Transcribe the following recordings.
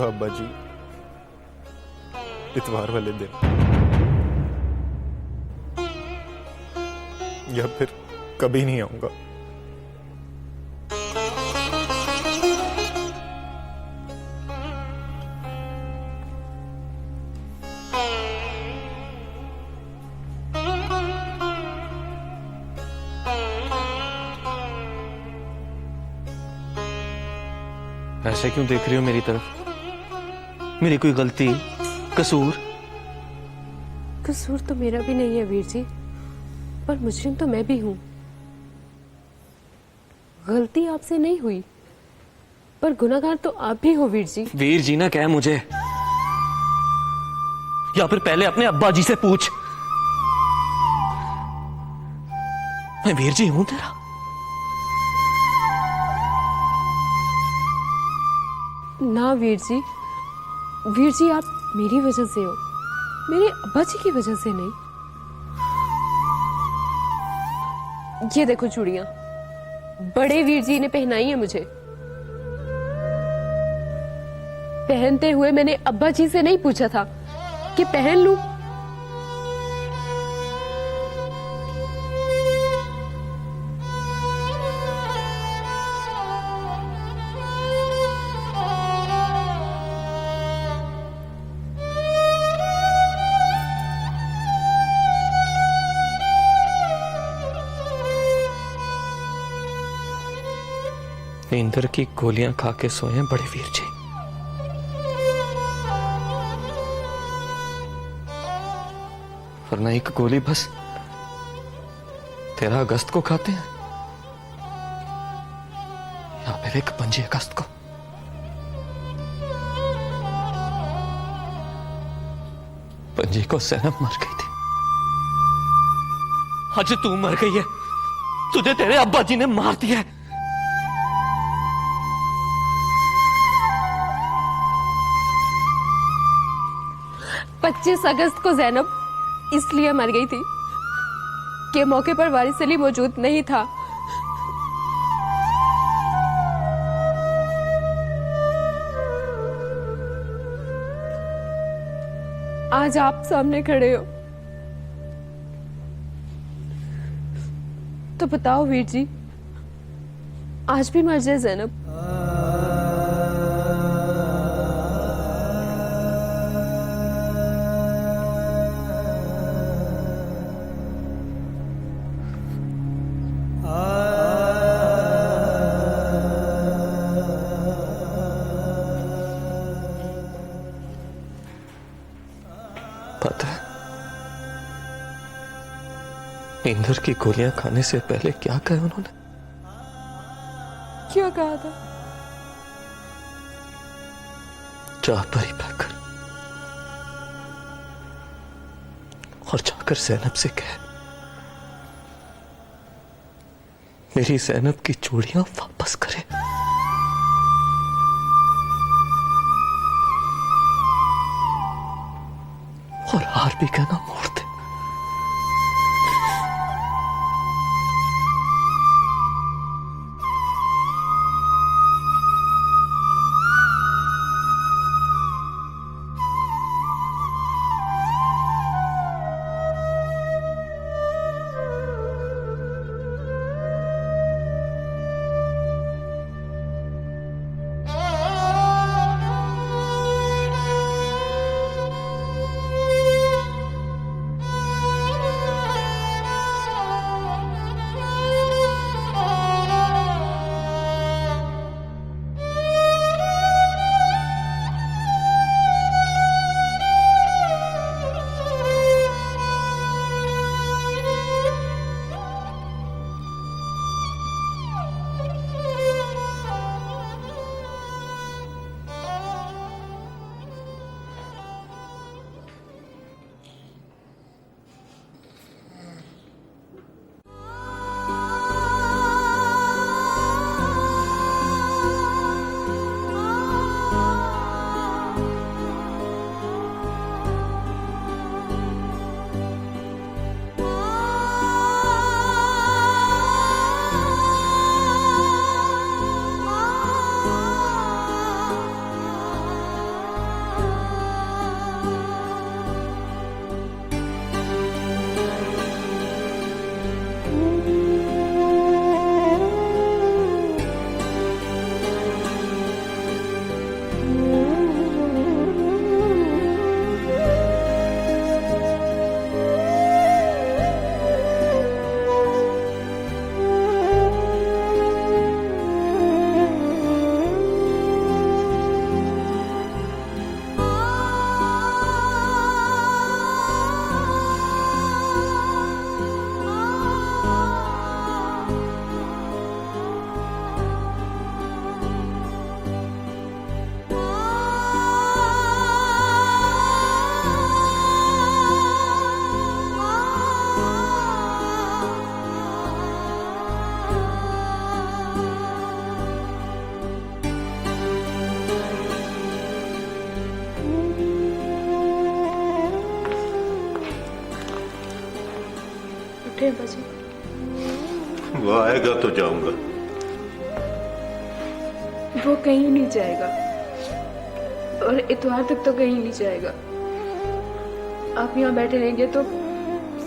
आऊंगा अब्बा जी, इतवार वाले दिन, या फिर कभी नहीं आऊंगा। ऐसे क्यों देख रही हो मेरी तरफ? मेरी कोई गलती, कसूर? कसूर तो मेरा भी नहीं है वीर जी, पर मुजरिम तो मैं भी हूं। गलती आपसे नहीं हुई, पर गुनाहगार तो आप भी हो वीर जी। वीर जी ना कह मुझे, या फिर पहले अपने अब्बा जी से पूछ। मैं वीर जी हूं तेरा? ना वीर जी, वीर जी आप मेरी वजह से हो, मेरे अब्बा जी की वजह से नहीं। ये देखो चूड़ियां, बड़े वीर जी ने पहनाई है मुझे। पहनते हुए मैंने अब्बा जी से नहीं पूछा था कि पहन लूं। नींदर की गोलियां खा के सोए हैं बड़े वीर जी। वरना एक गोली बस 13 अगस्त को खाते हैं, या फिर एक 5 अगस्त को। पंजी को सैनब मर गई थी, आज तू मर गई है। तुझे तेरे अब्बा जी ने मार दिया है। 25 अगस्त को जैनब इसलिए मर गई थी कि मौके पर वारिस अली मौजूद नहीं था। आज आप सामने खड़े हो तो बताओ वीर जी, आज भी मर जाए जैनब? पता है नींदर की गोलियां खाने से पहले क्या कहा उन्होंने? क्या कहा था? जा परी पैकर और जाकर ज़ैनब से कह, मेरी ज़ैनब की चूड़ियां वापस करे। और हार भी कहना मोड़ दे। उठे अब्बा जी। वो आएगा तो जाऊंगा। वो कहीं नहीं जाएगा और इतवार तक तो कहीं नहीं जाएगा। आप यहाँ बैठे रहेंगे तो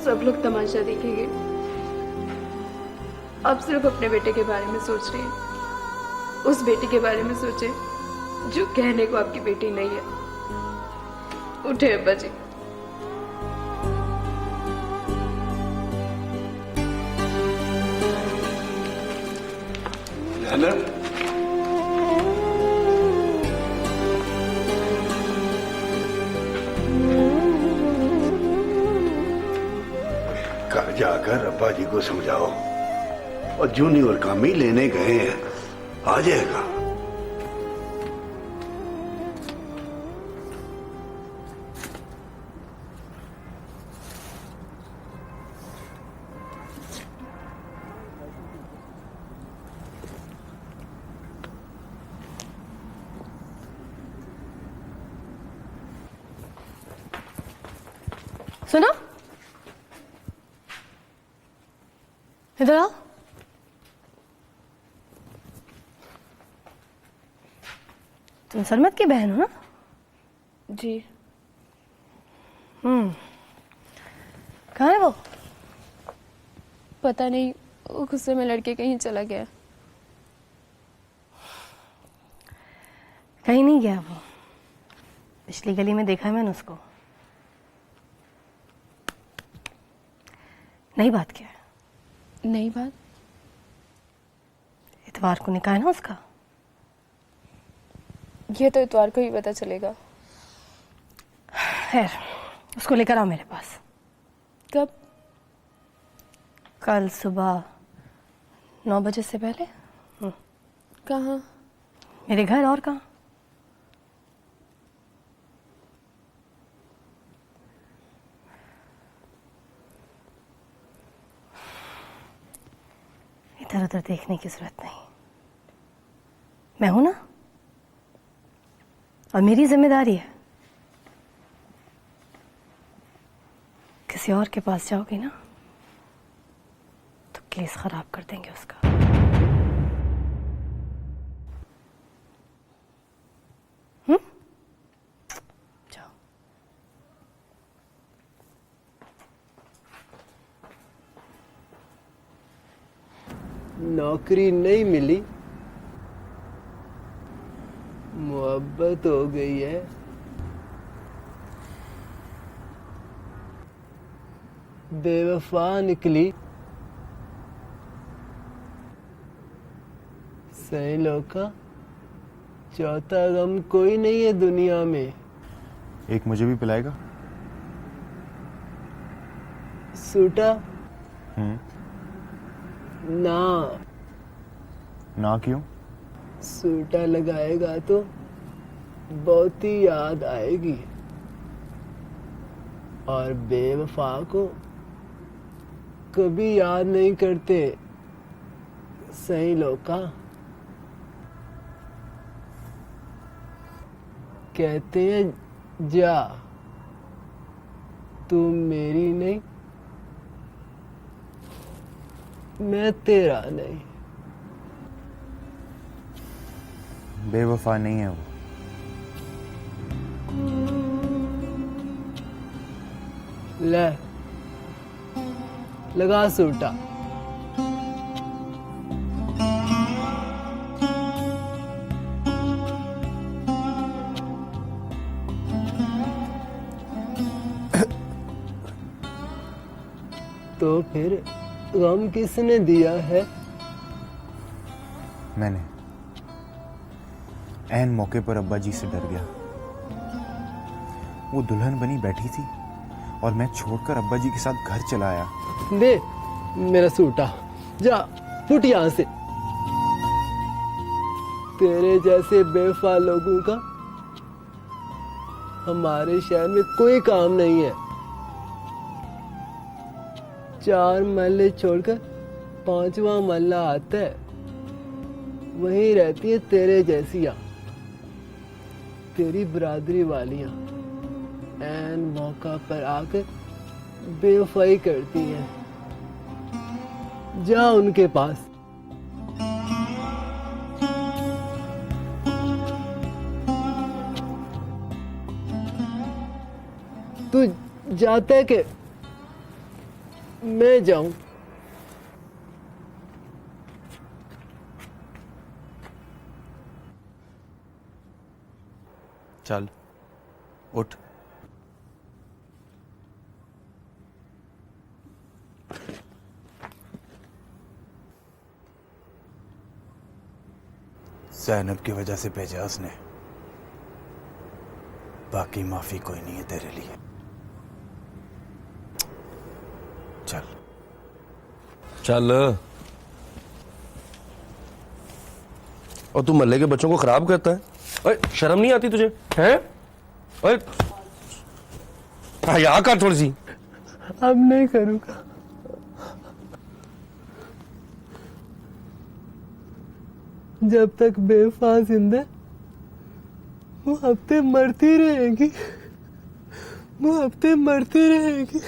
सब लोग तमाशा देखेंगे। आप सिर्फ अपने बेटे के बारे में सोच रहे हैं। उस बेटी के बारे में सोचे जो कहने को आपकी बेटी नहीं है। उठे अब्बा जी। जैनब, घर जाकर अब्बा जी को समझाओ और जूनियर कामी लेने गए हैं, आ जाएगा। सुनो, इधर आओ। तुम सरमत की बहन हो ना? जी। कहाँ है वो? पता नहीं, वो गुस्से में लड़के कहीं चला गया। कहीं नहीं गया वो। पिछली गली में देखा है मैंने उसको। नई बात क्या है? नई बात? इतवार को निकाह है ना उसका। ये तो इतवार को ही पता चलेगा। खैर, उसको लेकर आओ मेरे पास। कब? कल सुबह 9 बजे से पहले। कहाँ? मेरे घर, और कहाँ? इधर उधर देखने की जरूरत नहीं। मैं हूं ना, और मेरी जिम्मेदारी है। किसी और के पास जाओगी ना तो केस खराब कर देंगे उसका। जाओ। नौकरी नहीं मिली, मोहब्बत हो गई है। बेवफा निकली। सही लोका, चौथा गम कोई नहीं है दुनिया में। एक मुझे भी पिलाएगा? सूटा ना। ना क्यों? सूटा लगाएगा तो बहुत ही याद आएगी, और बेवफा को कभी याद नहीं करते। सही लोका, कहते हैं जा, तू मेरी नहीं, मैं तेरा नहीं। बेवफा नहीं है वो। ले, लगा सूटा। तो फिर गम किसने दिया है? मैंने। ऐन मौके पर अब्बा जी से डर गया। वो दुल्हन बनी बैठी थी और मैं छोड़कर अब्बा जी के साथ घर चला आया। दे मेरा सूटा, जा फुट यहां से। तेरे जैसे बेवफा लोगों का हमारे शहर में कोई काम नहीं है। 4 महल्ले छोड़कर 5वां महल्ला आता है, वहीं रहती है तेरे जैसियां, तेरी बरादरी वालियां। ऐन मौका पर आकर बेवफाई करती हैं। जा उनके पास। तू जाता है कि मैं जाऊं? चल उठ। ज़ैनब की वजह से भेजा उसने, बाकी माफी कोई नहीं है तेरे लिए। चल चल। और तू मल्ले के बच्चों को खराब करता है? अरे शर्म नहीं आती तुझे? हैं? अरे हया कर थोड़ी सी। अब नहीं करूंगा। जब तक बेवफा जिंदा मोहब्बतें मरती रहेंगी, मोहब्बतें मरती रहेंगी।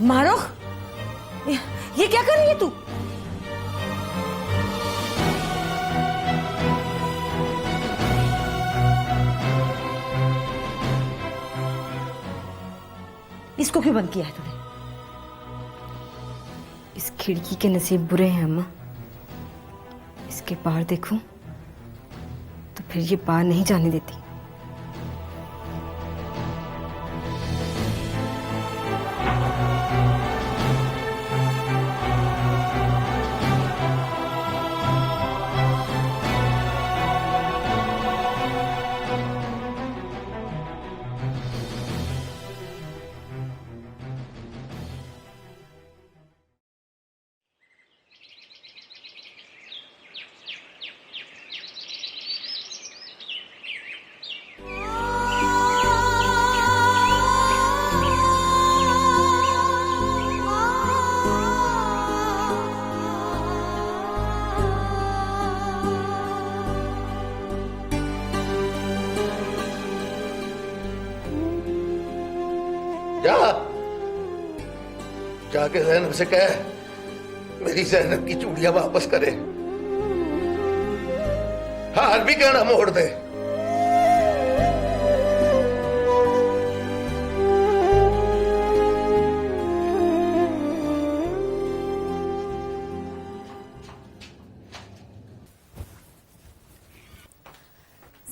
मारो, ये क्या कर रही है तू? इसको क्यों बंद किया है तूने? इस खिड़की के नसीब बुरे हैं अम्मा। इसके पार देखूं तो फिर ये पार नहीं जाने देती। जा जाके ज़ैनब से कह मेरी ज़ैनब की चूड़ियां वापस करे, हार भी कहना मोड़ दे।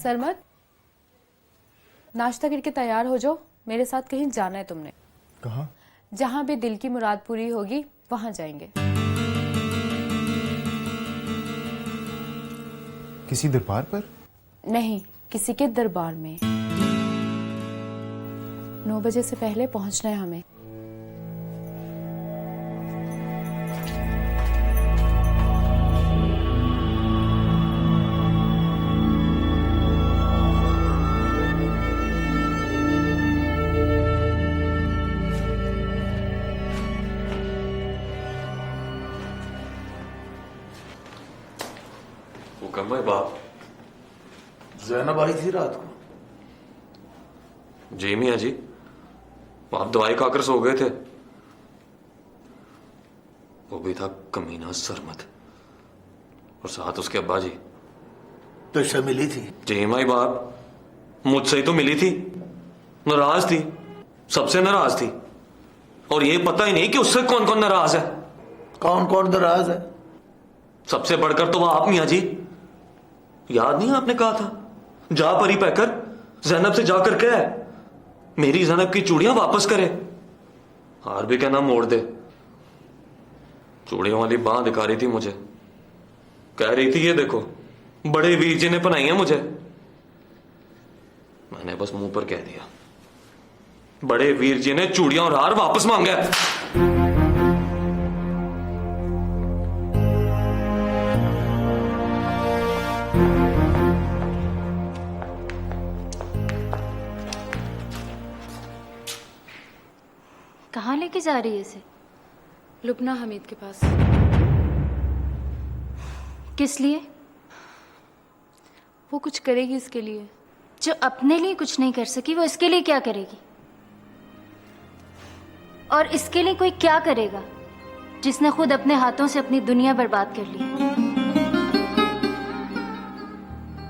सरमत, नाश्ता करके तैयार हो जाओ, मेरे साथ कहीं जाना है तुमने। कहाँ? जहां भी दिल की मुराद पूरी होगी वहां जाएंगे। किसी दरबार पर? नहीं, किसी के दरबार में। 9 बजे से पहले पहुंचना है हमें। भाई बाप, ज़ैनब आई थी रात को? जी मियाँ जी, आप दवाई खाकर सो गए थे। वो भी था कमीना सरमत, और साथ उसके अब्बा जी। तुझसे मिली थी? जी माई बाप, मुझसे ही तो मिली थी। नाराज थी, सबसे नाराज थी, और ये पता ही नहीं कि उससे कौन कौन नाराज है। कौन कौन नाराज है? सबसे बढ़कर तो वो आप मियाँ जी। याद नहीं आपने कहा था, जा परी पैकर ज़ैनब से जाकर कह मेरी ज़ैनब की चूड़ियां वापस करे, हार भी कहना मोड़ दे। चूड़ियों वाली बांह दिखा रही थी मुझे, कह रही थी ये देखो बड़े वीर जी ने पनाई है मुझे। मैंने बस मुंह पर कह दिया बड़े वीर जी ने चूड़ियां और हार वापस मांगा है। कहाँ लेके जा रही है इसे? लुबना हमीद के पास। किस लिए? वो कुछ करेगी इसके लिए। जो अपने लिए कुछ नहीं कर सकी वो इसके लिए क्या करेगी? और इसके लिए कोई क्या करेगा जिसने खुद अपने हाथों से अपनी दुनिया बर्बाद कर ली?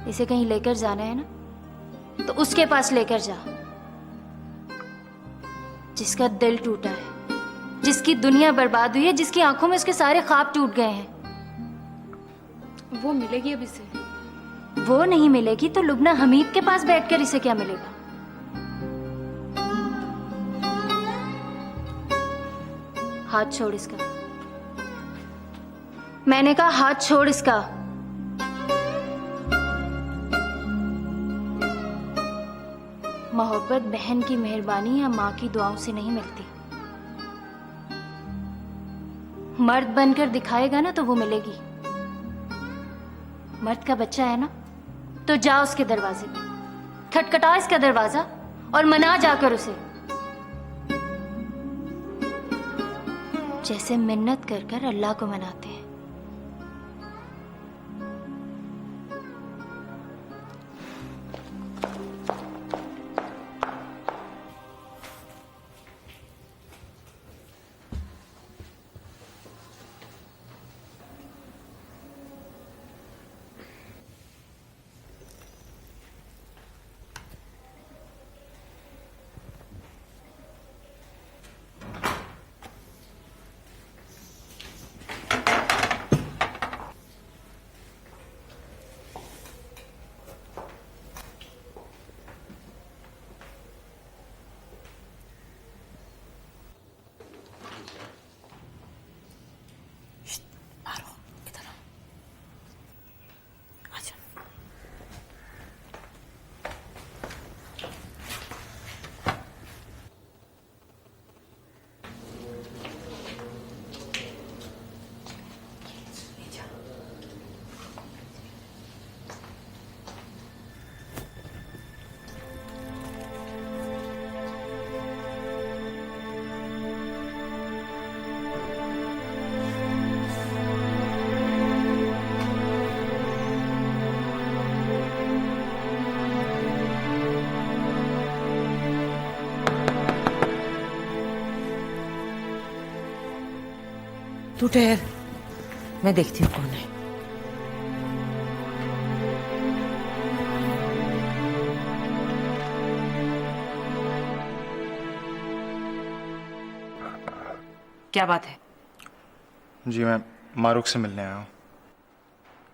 इसे कहीं लेकर जाना है ना तो उसके पास लेकर जा जिसका दिल टूटा है, जिसकी दुनिया बर्बाद हुई है, जिसकी आंखों में उसके सारे ख्वाब टूट गए हैं। वो मिलेगी अब इसे। वो नहीं मिलेगी तो लुबना हमीद के पास बैठकर इसे क्या मिलेगा? हाथ छोड़ इसका। मैंने कहा हाथ छोड़ इसका। मोहब्बत बहन की मेहरबानी या माँ की दुआओं से नहीं मिलती। मर्द बनकर दिखाएगा ना तो वो मिलेगी। मर्द का बच्चा है ना तो जा उसके दरवाजे पे, खटखटा इसका दरवाजा और मना जाकर उसे, जैसे मिन्नत कर कर अल्लाह को मनाते हैं। तू ठहर, मैं देखती हूँ कौन है। क्या बात है? जी मैं मारूक से मिलने आया हूँ।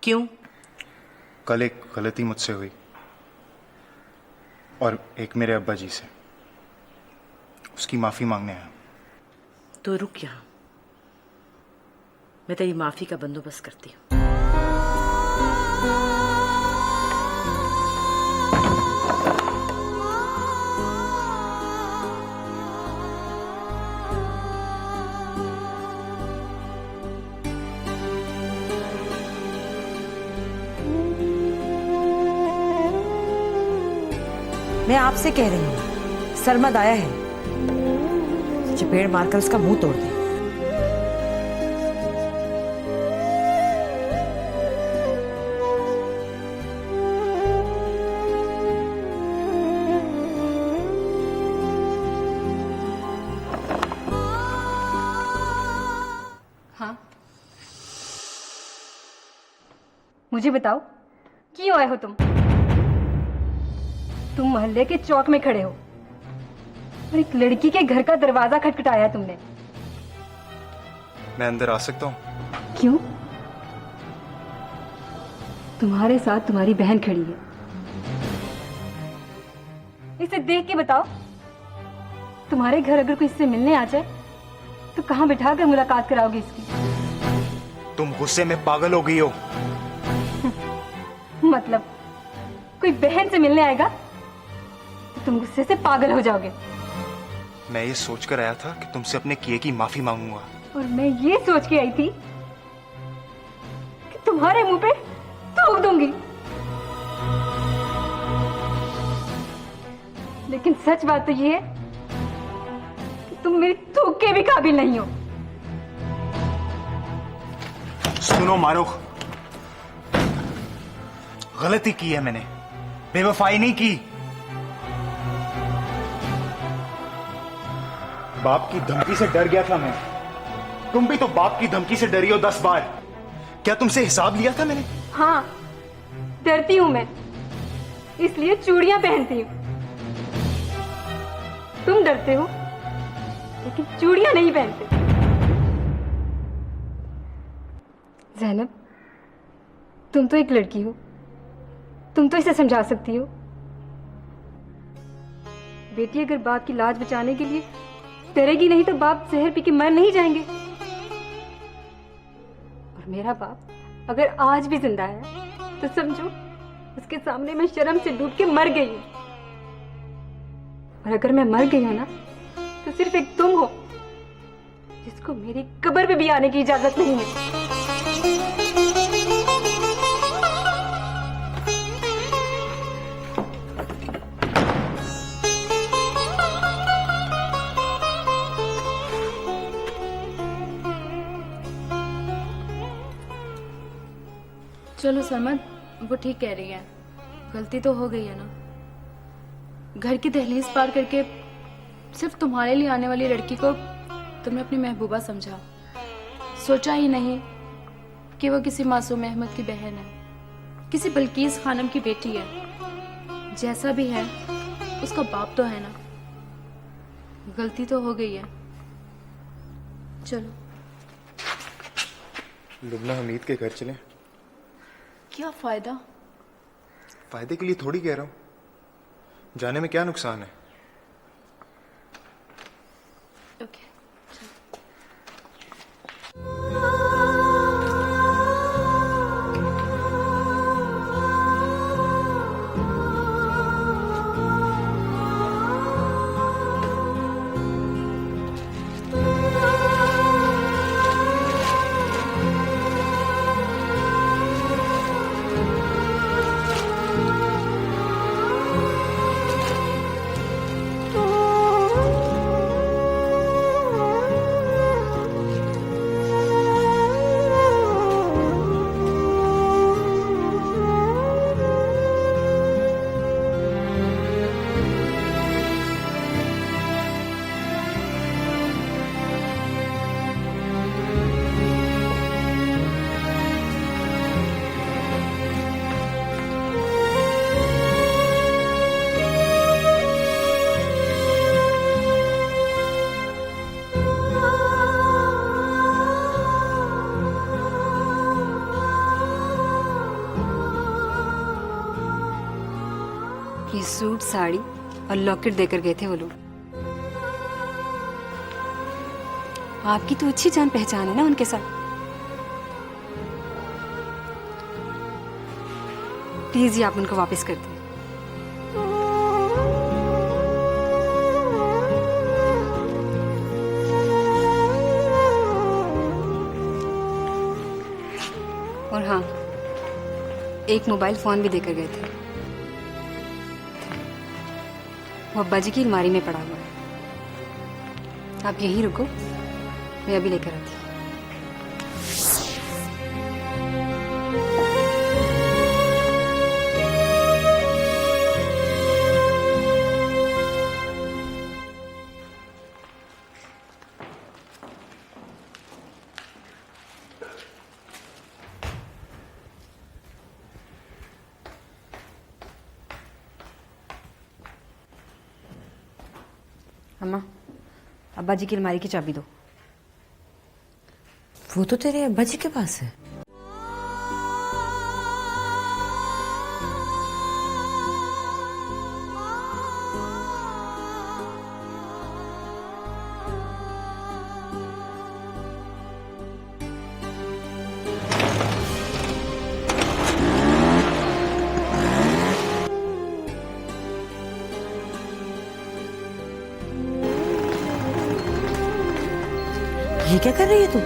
क्यों? कल एक गलती मुझसे हुई और एक मेरे अब्बा जी से, उसकी माफी मांगने आया। तो रुक यहाँ, मैं तेरी माफी का बंदोबस्त करती हूँ। मैं आपसे कह रही हूँ, सरमद आया है, चपेड़ मारकर उसका मुंह तोड़ दे। हाँ, मुझे बताओ क्यों आए हो तुम? तुम मोहल्ले के चौक में खड़े हो और एक लड़की के घर का दरवाजा खटखटाया तुमने। मैं अंदर आ सकता हूँ? क्यों? तुम्हारे साथ तुम्हारी बहन खड़ी है। इसे देख के बताओ, तुम्हारे घर अगर कोई इससे मिलने आ जाए तो कहाँ बिठाकर मुलाकात कराओगे इसकी? तुम गुस्से में पागल हो गई हो। मतलब? कोई बहन से मिलने आएगा तो तुम गुस्से से पागल हो जाओगे। मैं ये सोच कर आया था कि तुमसे अपने किए की माफी मांगूंगा। और मैं ये सोच के आई थी कि तुम्हारे मुंह पे थूक दूंगी। लेकिन सच बात तो ये है कि तुम मेरी थूक के भी काबिल नहीं हो। सुनो मारूख, गलती की है मैंने, बेवफाई नहीं की। बाप की धमकी से डर गया था मैं। तुम भी तो बाप की धमकी से डरी हो 10 बार। क्या तुमसे हिसाब लिया था मैंने? हाँ, डरती हूं मैं, इसलिए चूड़ियां पहनती हूं। तुम डरते हो लेकिन चूड़ियां नहीं पहनते। ज़ैनब, तुम तो एक लड़की हो, तुम तो इसे समझा सकती हो। बेटी अगर बाप की लाज बचाने के लिए डरेगी नहीं तो बाप जहर पी के मर नहीं जाएंगे। और मेरा बाप अगर आज भी जिंदा है तो समझो उसके सामने मैं शर्म से डूब के मर गई हूं। और अगर मैं मर गई हूं ना तो सिर्फ एक तुम हो जिसको मेरी कब्र पे भी आने की इजाजत नहीं है। चलो सरमद, वो ठीक कह रही है, गलती तो हो गई है ना। घर की दहलीज पार करके सिर्फ तुम्हारे लिए आने वाली लड़की को तुमने अपनी महबूबा समझा। सोचा ही नहीं कि वो किसी मासूम अहमद की बहन है, किसी बल्कीस खानम की बेटी है। जैसा भी है उसका बाप तो है ना। गलती तो हो गई है। चलो लुबना हमीद के घर चले। क्या फायदा? फायदे के लिए थोड़ी कह रहा हूं, जाने में क्या नुकसान है। ओके। ये सूट, साड़ी और लॉकेट देकर गए थे वो लोग। आपकी तो अच्छी जान पहचान है ना उनके साथ। प्लीज ये आप उनको वापस कर दें। और हाँ, एक मोबाइल फोन भी देकर गए थे, वो अब्बा जी की अलमारी में पड़ा हुआ है। आप यहीं रुको, मैं अभी लेकर आती हूँ। अम्मा, अब्बा जी की अलमारी की चाबी दो। वो तो तेरे अब्बा जी के पास है। क्या कर रही है तू?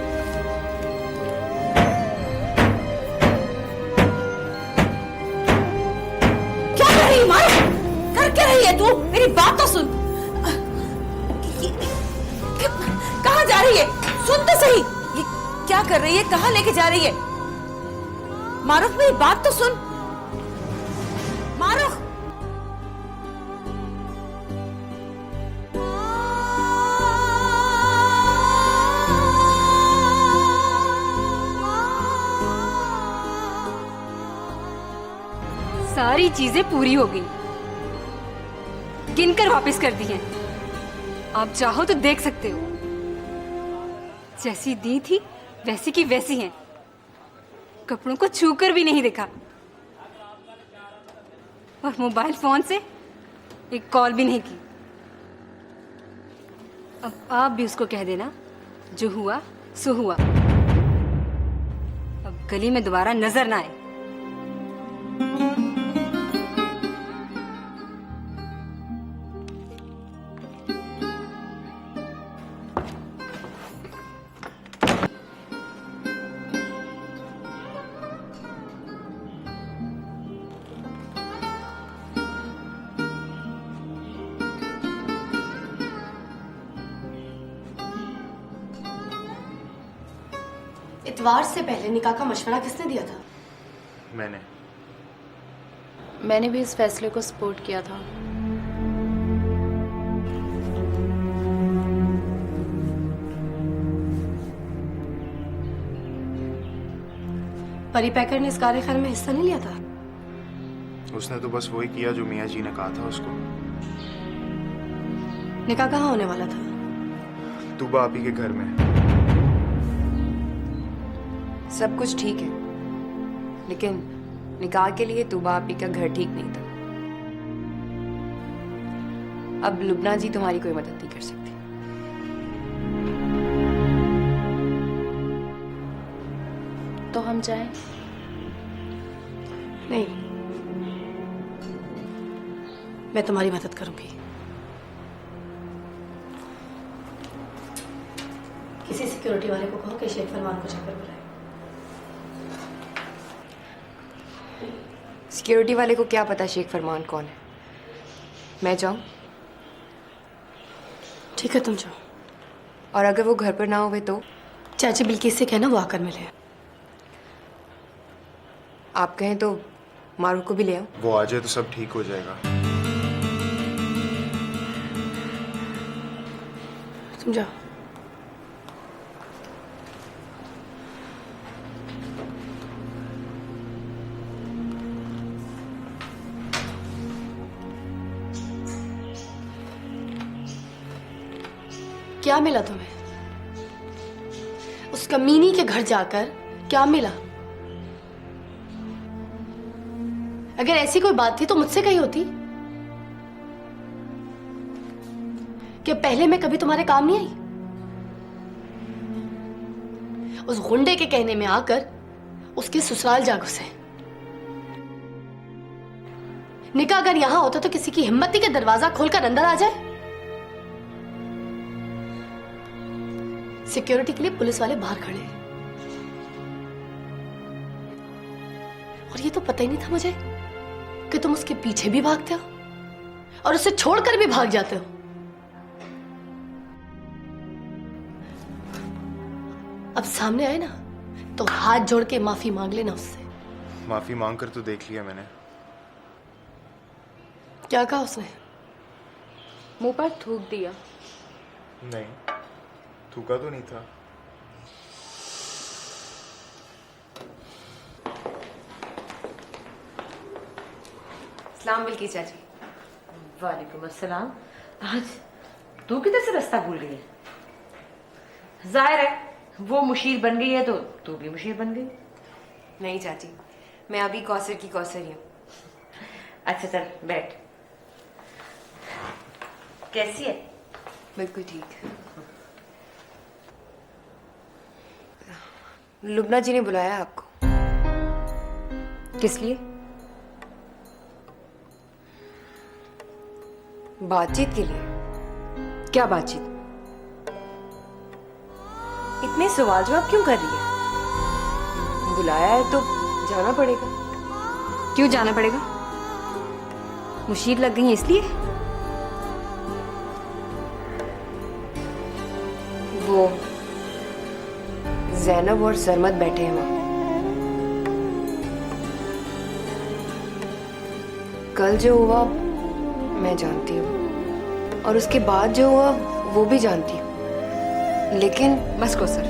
क्या कर रही है मारूफ? कर क्या रही है तू? मेरी बात तो सुन। कहाँ जा रही है? सुन तो सही। ये क्या कर रही है? कहाँ लेके जा रही है? मारूफ मेरी बात तो सुन। मारूफ सारी चीजें पूरी हो गई, गिनकर वापस कर दी हैं। आप चाहो तो देख सकते हो, जैसी दी थी वैसी की वैसी हैं। कपड़ों को छूकर भी नहीं देखा और मोबाइल फोन से एक कॉल भी नहीं की। अब आप भी उसको कह देना, जो हुआ सो हुआ। अब गली में दोबारा नजर ना आए। इतवार से पहले निकाह का मशवरा किसने दिया था? मैंने भी इस फैसले को सपोर्ट किया था। परी पैकर ने इस कार्यक्रम में हिस्सा नहीं लिया था? उसने तो बस वही किया जो मियाँ जी ने कहा था उसको। निकाह कहाँ होने वाला था? तूबा आपी के घर में। सब कुछ ठीक है, लेकिन निकाह के लिए तूबा आपी का घर ठीक नहीं था। अब लुबना जी तुम्हारी कोई मदद नहीं कर सकती। तो हम जाएं? नहीं, मैं तुम्हारी मदद करूंगी। किसी सिक्योरिटी वाले को कहो कि शेख फरमान को जाकर बुलाए। सिक्योरिटी वाले को क्या पता शेख फरमान कौन है? मैं जाऊं? ठीक है, तुम जाओ। और अगर वो घर पर ना हुए तो? चाची बिल्किस से कहना वो आकर मिले। आप कहें तो मारू को भी ले आओ। वो आ जाए तो सब ठीक हो जाएगा। तुम जाओ। क्या मिला तुम्हें? उस कमीनी के घर जाकर क्या मिला? अगर ऐसी कोई बात थी तो मुझसे कही होती कि पहले मैं कभी तुम्हारे काम नहीं आई। उस गुंडे के कहने में आकर उसके ससुराल जा घुसे। निकाह अगर यहां होता तो किसी की हिम्मत थी कि दरवाजा खोलकर अंदर आ जाए। सिक्योरिटी के लिए पुलिस वाले बाहर खड़े हैं। और ये तो पता ही नहीं था मुझे कि तुम उसके पीछे भी भागते हो और उसे छोड़कर भी भाग जाते हो। अब सामने आए ना तो हाथ जोड़ के माफी मांग लेना उससे। माफी मांग कर तो देख लिया मैंने। क्या कहा उसने? मुंह पर थूक दिया। नहीं, थूका तो नहीं था। सलाम बिल्किस चाची। वालेकुम अस्सलाम। आज तू किधर से रास्ता भूल गई है? जाहिर है वो मुशीर बन गई है तो तू भी मुशीर बन गई। नहीं चाची, मैं अभी कौसर की कौसर ही हूँ। अच्छा चल बैठ। कैसी है? बिल्कुल ठीक। लुबना जी ने बुलाया आपको। किस लिए? बातचीत के लिए। क्या बातचीत? इतने सवाल जवाब क्यों कर रही है? बुलाया है तो जाना पड़ेगा। क्यों जाना पड़ेगा? मुशीर लग गई है इसलिए? वो जैनब और सरमद बैठे हैं वहां। कल जो हुआ मैं जानती हूँ और उसके बाद जो हुआ वो भी जानती हूँ, लेकिन बस को सर,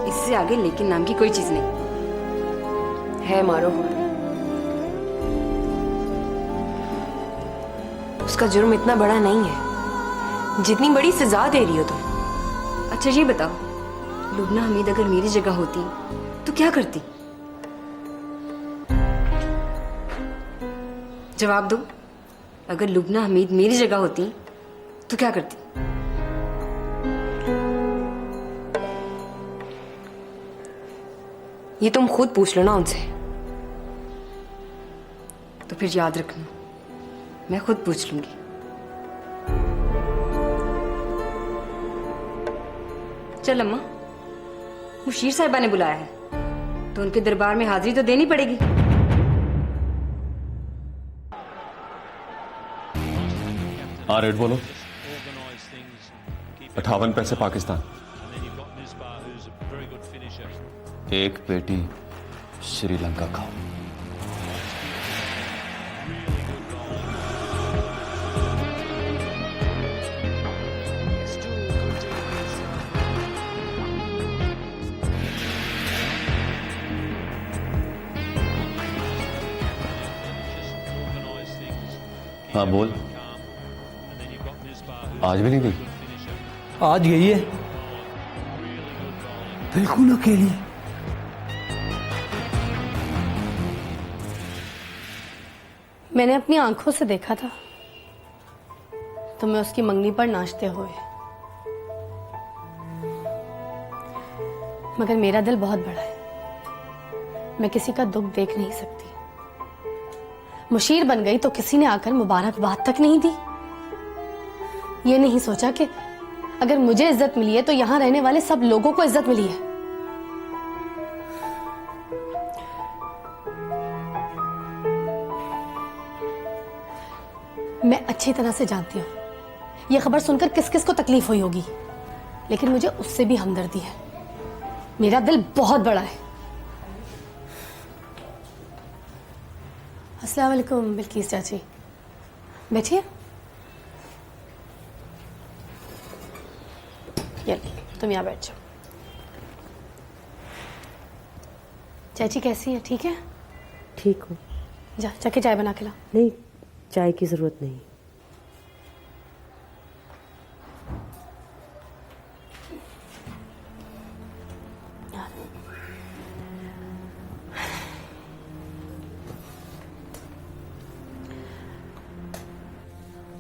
इससे आगे लेकिन नाम की कोई चीज नहीं है मारो। उसका जुर्म इतना बड़ा नहीं है जितनी बड़ी सजा दे रही हो तुम। अच्छा ये बताओ, लुबना हमीद अगर मेरी जगह होती तो क्या करती? जवाब दो। अगर लुबना हमीद मेरी जगह होती तो क्या करती? ये तुम खुद पूछ लो ना उनसे। तो फिर याद रखना, मैं खुद पूछ लूंगी। चल अम्मा, मुशीर साहिबा ने बुलाया है तो उनके दरबार में हाजिरी तो देनी पड़ेगी। हाँ रेट बोलो। 58 पैसे पाकिस्तान। एक पेटी श्रीलंका खाओ। हाँ बोल। आज भी नहीं गई? आज गई है, बिल्कुल अकेली। मैंने अपनी आंखों से देखा था तुम्हें उसकी मंगनी पर नाचते हुए, मगर मेरा दिल बहुत बड़ा है, मैं किसी का दुख देख नहीं सकती। मुशीर बन गई तो किसी ने आकर मुबारकबाद तक नहीं दी। ये नहीं सोचा कि अगर मुझे इज्जत मिली है तो यहां रहने वाले सब लोगों को इज्जत मिली है। मैं अच्छी तरह से जानती हूं यह खबर सुनकर किस किस को तकलीफ हुई होगी, लेकिन मुझे उससे भी हमदर्दी है। मेरा दिल बहुत बड़ा है। अस्सलाम वालेकुम बिल्किस चाची, बैठिए। ये तुम यहाँ बैठ जाओ। चाची कैसी है? ठीक है? ठीक हूँ। जा जाके चाय बना के ला। नहीं, चाय की जरूरत नहीं।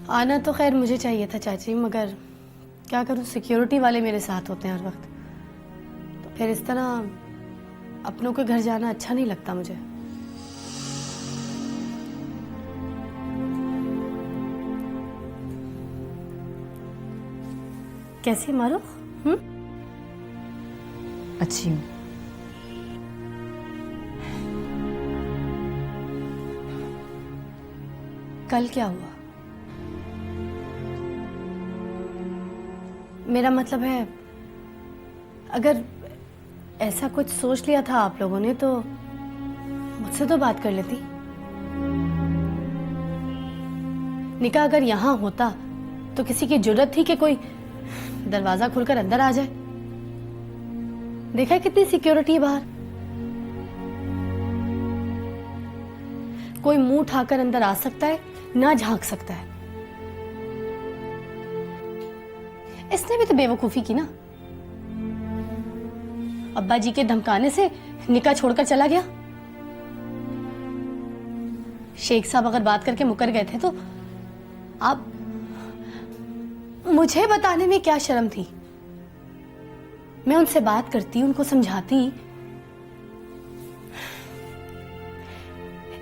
आना तो खैर मुझे चाहिए था चाची, मगर क्या करूं, सिक्योरिटी वाले मेरे साथ होते हैं हर वक्त, तो फिर इस तरह अपनों के घर जाना अच्छा नहीं लगता मुझे। कैसी मारो? अच्छी हूँ। कल क्या हुआ? मेरा मतलब है, अगर ऐसा कुछ सोच लिया था आप लोगों ने तो मुझसे तो बात कर लेती। निकाह अगर यहां होता तो किसी की जुर्रत थी कि कोई दरवाजा खोलकर अंदर आ जाए? देखा है कितनी सिक्योरिटी है बाहर। कोई मुंह उठाकर अंदर आ सकता है, ना झांक सकता है। इसने भी तो बेवकूफी की ना। अब्बा जी के धमकाने से निकाह छोड़कर चला गया। शेख साहब अगर बात करके मुकर गए थे तो आप, मुझे बताने में क्या शर्म थी? मैं उनसे बात करती, उनको समझाती।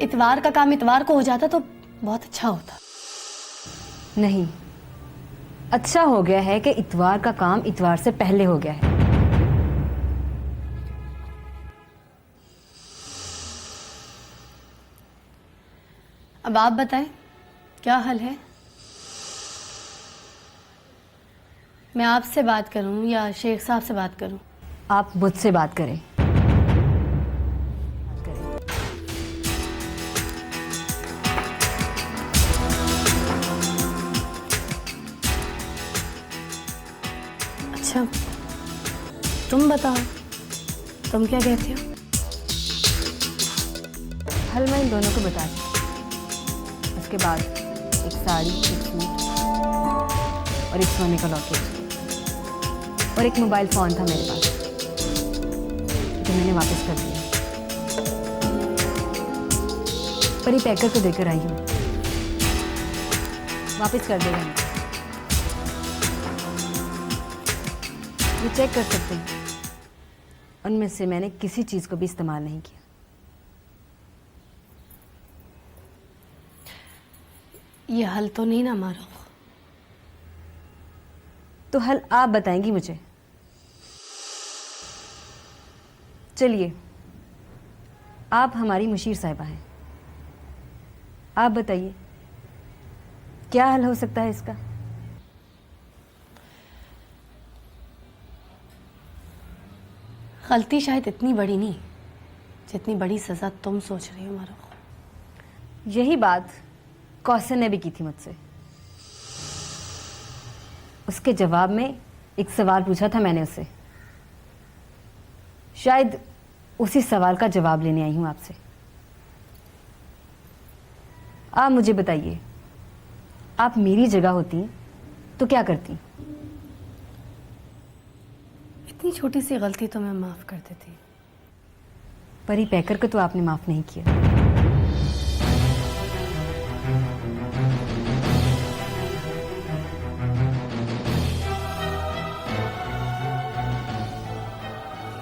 इतवार का काम इतवार को हो जाता तो बहुत अच्छा होता। नहीं, अच्छा हो गया है कि इतवार का काम इतवार से पहले हो गया है। अब आप बताएं क्या हल है? मैं आपसे बात करूं या शेख साहब से बात करूं? आप मुझसे बात करें। अच्छा, तुम बताओ, तुम क्या कहती हो? हल मैं इन दोनों को बता दी। उसके बाद एक साड़ी, एक सूट और एक सोने का लॉकेट और एक मोबाइल फ़ोन था मेरे पास जो मैंने वापस कर दिया। परी पैकर को देकर आई हूँ, वापस कर देगा। ये चेक कर सकते हैं, उनमें से मैंने किसी चीज़ को भी इस्तेमाल नहीं किया। ये हल तो नहीं ना मारो? तो हल आप बताएंगी मुझे। चलिए, आप हमारी मुशीर साहिबा हैं, आप बताइए क्या हल हो सकता है इसका? गलती शायद इतनी बड़ी नहीं जितनी बड़ी सजा तुम सोच रही हो मारो। यही बात कौसर ने भी की थी मुझसे। उसके जवाब में एक सवाल पूछा था मैंने उससे, शायद उसी सवाल का जवाब लेने आई हूं आपसे। आप मुझे बताइए, आप मेरी जगह होती तो क्या करती? इतनी छोटी सी गलती तो मैं माफ कर देती। परी पैकर को तो आपने माफ नहीं किया।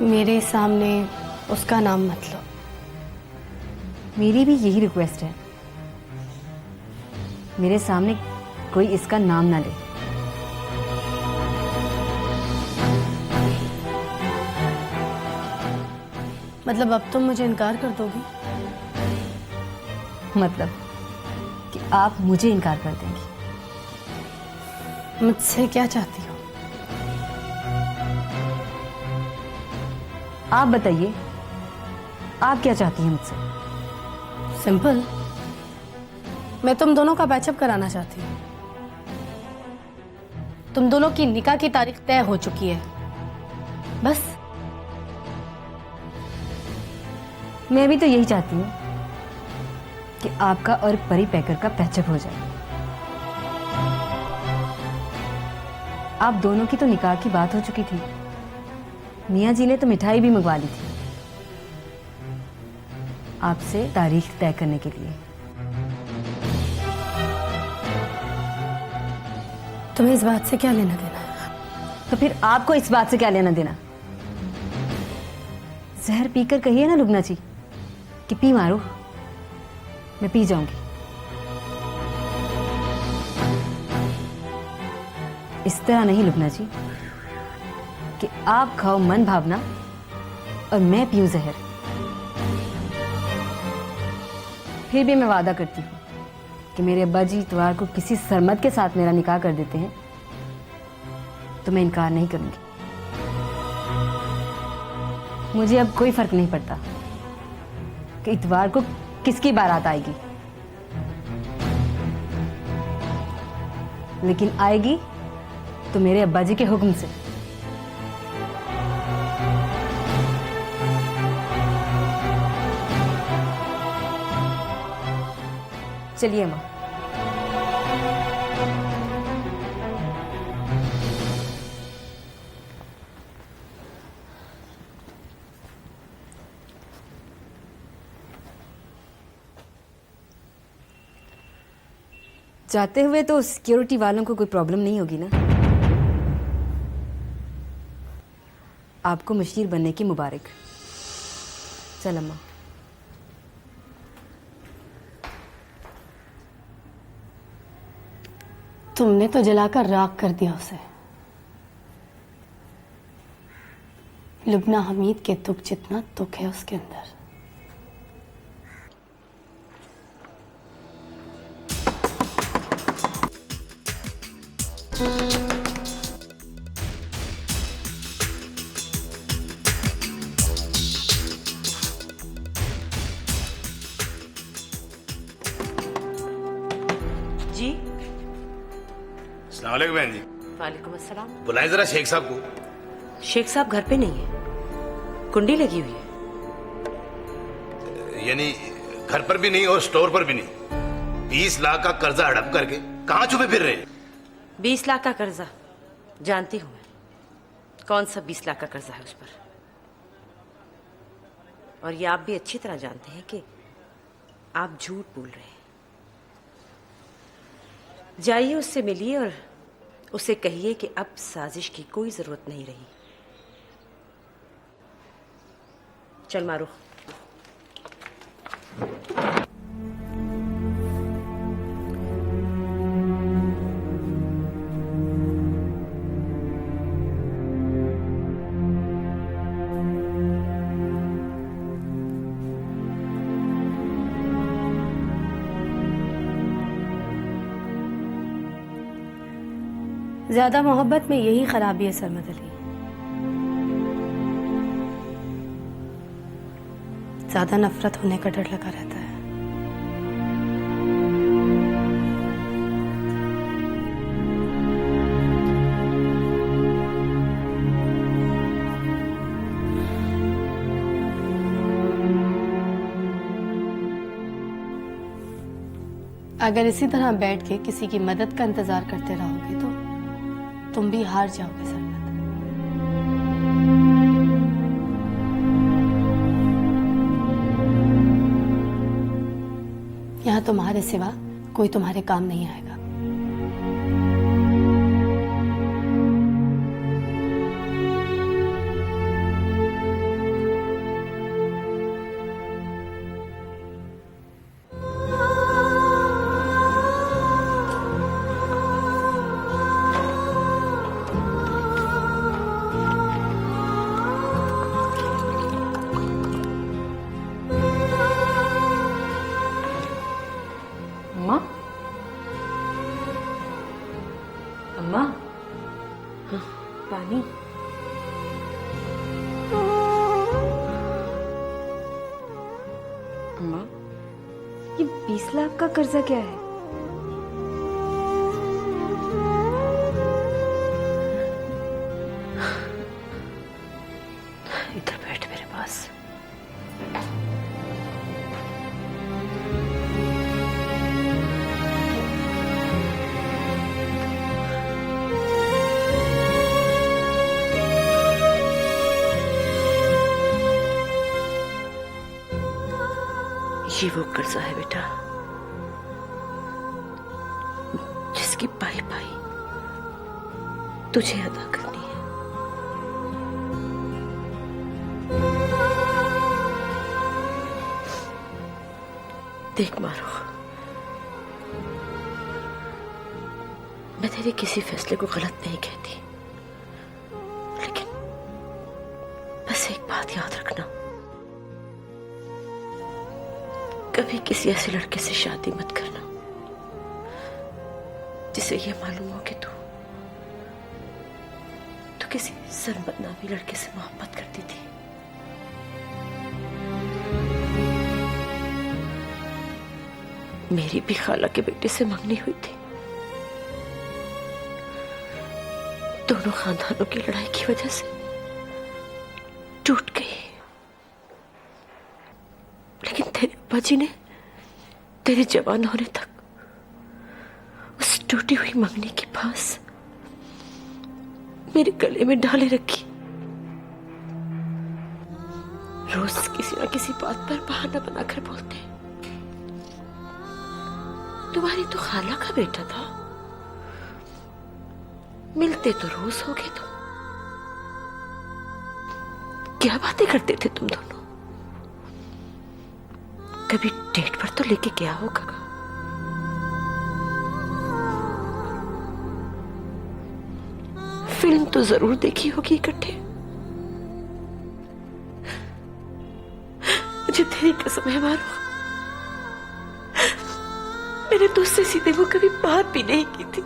मेरे सामने उसका नाम मत लो। मेरी भी यही रिक्वेस्ट है, मेरे सामने कोई इसका नाम ना ले। मतलब अब तुम मुझे इनकार कर दोगी? मतलब कि आप मुझे इनकार कर देंगी? मुझसे क्या चाहती हो? आप बताइए, आप क्या चाहती हैं मुझसे? सिंपल, मैं तुम दोनों का पैचअप कराना चाहती हूँ। तुम दोनों की निकाह की तारीख तय हो चुकी है, बस। मैं भी तो यही चाहती हूँ कि आपका और परी पैकर का पैचअप हो जाए। आप दोनों की तो निकाह की बात हो चुकी थी, मियाँ जी ने तो मिठाई भी मंगवा ली थी आपसे तारीख तय करने के लिए। तुम्हें इस बात से क्या लेना देना? तो फिर आपको इस बात से क्या लेना देना? जहर पीकर कहिए ना लुबना जी कि पी मारो, मैं पी जाऊंगी। इस तरह नहीं लुबना जी कि आप खाओ मन भावना और मैं पीऊं जहर। फिर भी मैं वादा करती हूँ कि मेरे अब्बा जी इतवार को किसी सरमद के साथ मेरा निकाह कर देते हैं तो मैं इनकार नहीं करूंगी। मुझे अब कोई फर्क नहीं पड़ता कि इतवार को किसकी बारात आएगी, लेकिन आएगी तो मेरे अब्बा जी के हुक्म से। चलिए माँ। जाते हुए तो सिक्योरिटी वालों को कोई प्रॉब्लम नहीं होगी ना? आपको मुशीर बनने की मुबारक। चल अम्मा। तुमने तो जलाकर राख कर दिया उसे। लुबना हमीद के दुख जितना दुख है उसके अंदर। जी अस्सलाम वालेकुम बहन जी। वालेकुम अस्सलाम। बुलाएं जरा शेख साहब को। शेख साहब घर पे नहीं है, कुंडी लगी हुई है। यानी घर पर भी नहीं और स्टोर पर भी नहीं। 20 लाख का कर्जा हड़प करके कहाँ छुपे फिर रहे हैं? 20 लाख का कर्जा जानती हूं मैं, कौन सा 20 लाख का कर्जा है उस पर। और ये आप भी अच्छी तरह जानते हैं कि आप झूठ बोल रहे हैं। जाइए उससे मिलिए और उसे कहिए कि अब साजिश की कोई जरूरत नहीं रही। चल मारो। ज्यादा मोहब्बत में यही खराबी है सरमद अली, ज्यादा नफरत होने का डर लगा रहता है। अगर इसी तरह बैठ के किसी की मदद का इंतजार करते रहोगे तो तुम भी हार जाओगे सरमद। यहाँ तुम्हारे सिवा कोई तुम्हारे काम नहीं आएगा। अम्मा, अम्मा, हाँ, पानी। अम्मा, ये 20 लाख का कर्जा क्या है? इधर बैठ मेरे पास। ये वो कर्जा है बेटा जिसकी पाई पाई तुझे अदा करनी है। देख मारो, मैं तेरे किसी फैसले को गलत नहीं कहती, लेकिन बस एक बात याद रखना, कभी किसी ऐसे लड़के से शादी मत करना जिसे ये मालूम हो कि तू किसी सरमद नामी लड़के से मोहब्बत करती थी। मेरी भी खाला के बेटे से मंगनी हुई थी। दोनों खानदानों की लड़ाई की वजह से टूट गई, लेकिन तेरे अब्बा जी ने तेरे जवान होने तक उस टूटी हुई मंगनी की फांस मेरे गले में डाले रखी। रोज किसी ना किसी बात पर बहाना बनाकर बोलते, तुम्हारी तो खाला का बेटा था, मिलते तो रोज होगे तुम। क्या बातें करते थे तुम दोनों? कभी डेट पर तो लेके गया होगा। फिल्म तो जरूर देखी होगी इकट्ठे। मुझे तेरी कसम है मारो, मैंने तुझसे सीधे वो कभी बात भी नहीं की थी।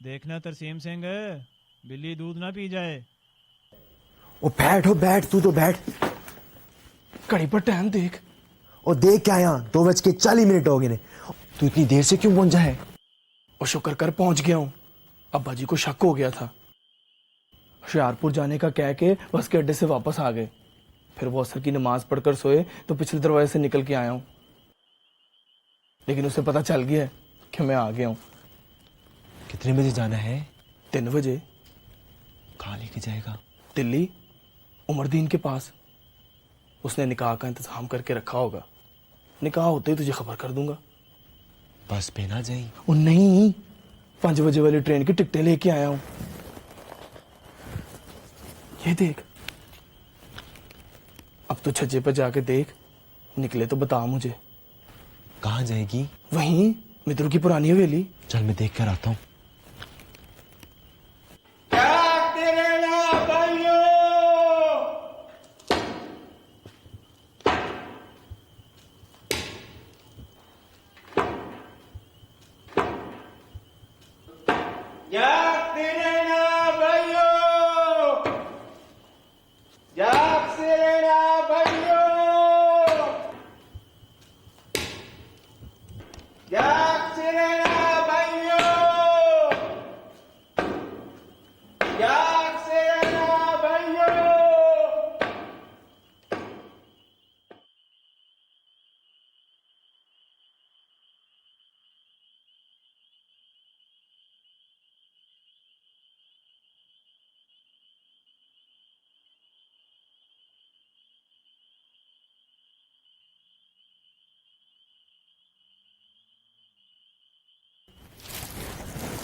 देखना तरसीम सिंह, बिल्ली दूध ना पी जाए। ओ बैठ तू तो बैठ। घड़ी पर टाइम देख। ओ देख क्या यहाँ 2:40 हो गए ने। तू इतनी देर से क्यों पहुंचा है? और शुक्र कर पहुंच गया हूँ। अब्बा जी को शक हो गया था। होशियारपुर जाने का कह के बस के अड्डे से वापस आ गए। फिर वो असर की नमाज पढ़कर सोए तो पिछले दरवाजे से निकल के आया हूँ, लेकिन उसे पता चल गया कि मैं आ गया हूँ। कितने बजे जाना है? 3 बजे। कहाँ लेके जाएगा? दिल्ली, उमरदीन के पास। उसने निकाह का इंतजाम करके रखा होगा। निकाह होते ही तुझे खबर कर दूंगा। बस पे ना जाई। ओ नहीं, 5 बजे वाली ट्रेन की टिकटें लेके आया हूँ। ये देख। अब तो छज्जे पे जाके देख, निकले तो बता मुझे। कहाँ जाएगी? वहीं मित्रों की पुरानी हवेली। चल मैं देख कर आता हूँ।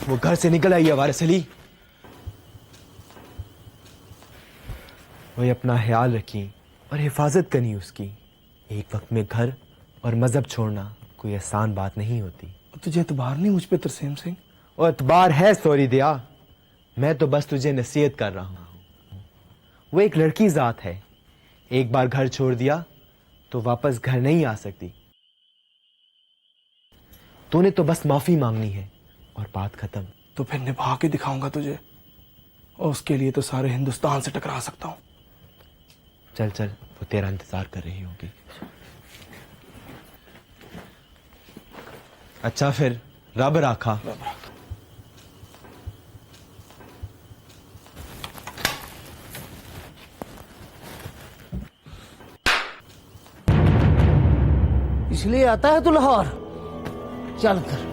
वो घर से निकल आई है वारिस अली। वही अपना ख्याल रखी और हिफाजत करनी उसकी। एक वक्त में घर और मजहब छोड़ना कोई आसान बात नहीं होती। तुझे एतबार नहीं मुझ पे तरसेम सिंह? और एतबार है सॉरी दिया। मैं तो बस तुझे नसीहत कर रहा हूं। वो एक लड़की जात है, एक बार घर छोड़ दिया तो वापस घर नहीं आ सकती। तूने तो बस माफी मांगनी है और बात खत्म। तो फिर निभा के दिखाऊंगा तुझे, और उसके लिए तो सारे हिंदुस्तान से टकरा सकता हूं। चल चल, वो तेरा इंतजार कर रही होगी। अच्छा फिर रब राखा। इसलिए आता है तू लाहौर? चल कर।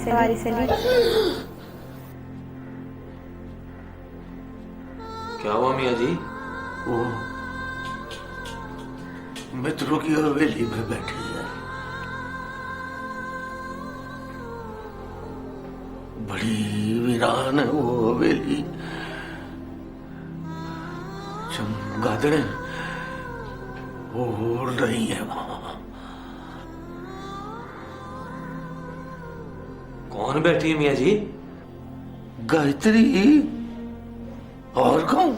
वारिस अली। क्या हुआ मियाँ जी? वो मित्रों की हवेली में बैठी है। बड़ी वीरान है वो हवेली। चमगादड़ें वो उड़ रही है वहां। कौन बैठी है मियाँ जी? गायत्री। और कौन?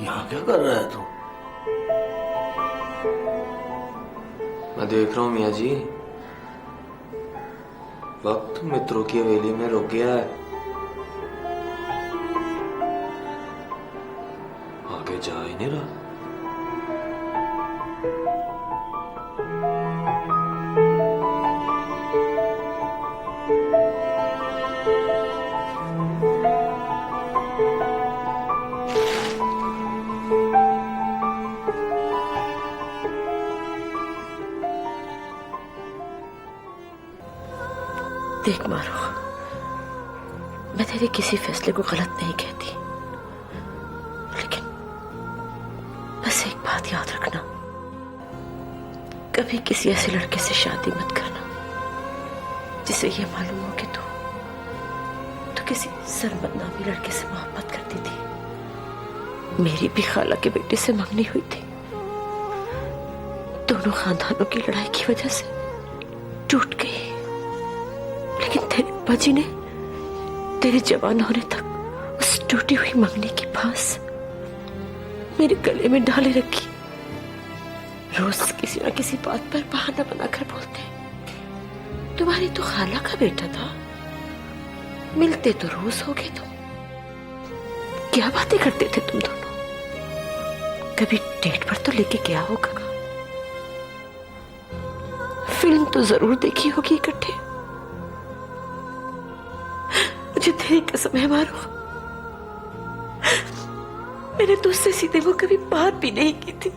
यहाँ क्या कर रहा है तू? मैं देख रहा हूँ मियाँ जी, वक्त मित्रों की हवेली में रुक गया है। आगे जा ही नहीं रहा। देख मारो, मैं तेरे किसी फैसले को गलत नहीं कहती, लेकिन बस एक बात याद रखना, कभी किसी ऐसे लड़के से शादी मत करना जिसे ये मालूम हो कि तू किसी सरबदनामी लड़के से मोहब्बत करती थी। मेरी भी खाला के बेटे से मंगनी हुई थी, दोनों खानदानों की लड़ाई की वजह से टूट गई, लेकिन तेरे अब्बा जी ने तेरे जवान होने तक उस टूटी हुई मंगनी की फांस मेरे गले में डाले रखी। रोज किसी ना किसी बात पर बहाना बनाकर बोलते, तुम्हारी तो खाला का बेटा था, मिलते तो रोज हो गए तुम, क्या बातें करते थे तुम दोनों? कभी डेट पर तो लेके गया होगा, फिल्म तो जरूर देखी होगी इकट्ठे। मुझे तेरी कसम है मारो, मैंने तुझसे सीधे वो कभी बात भी नहीं की थी।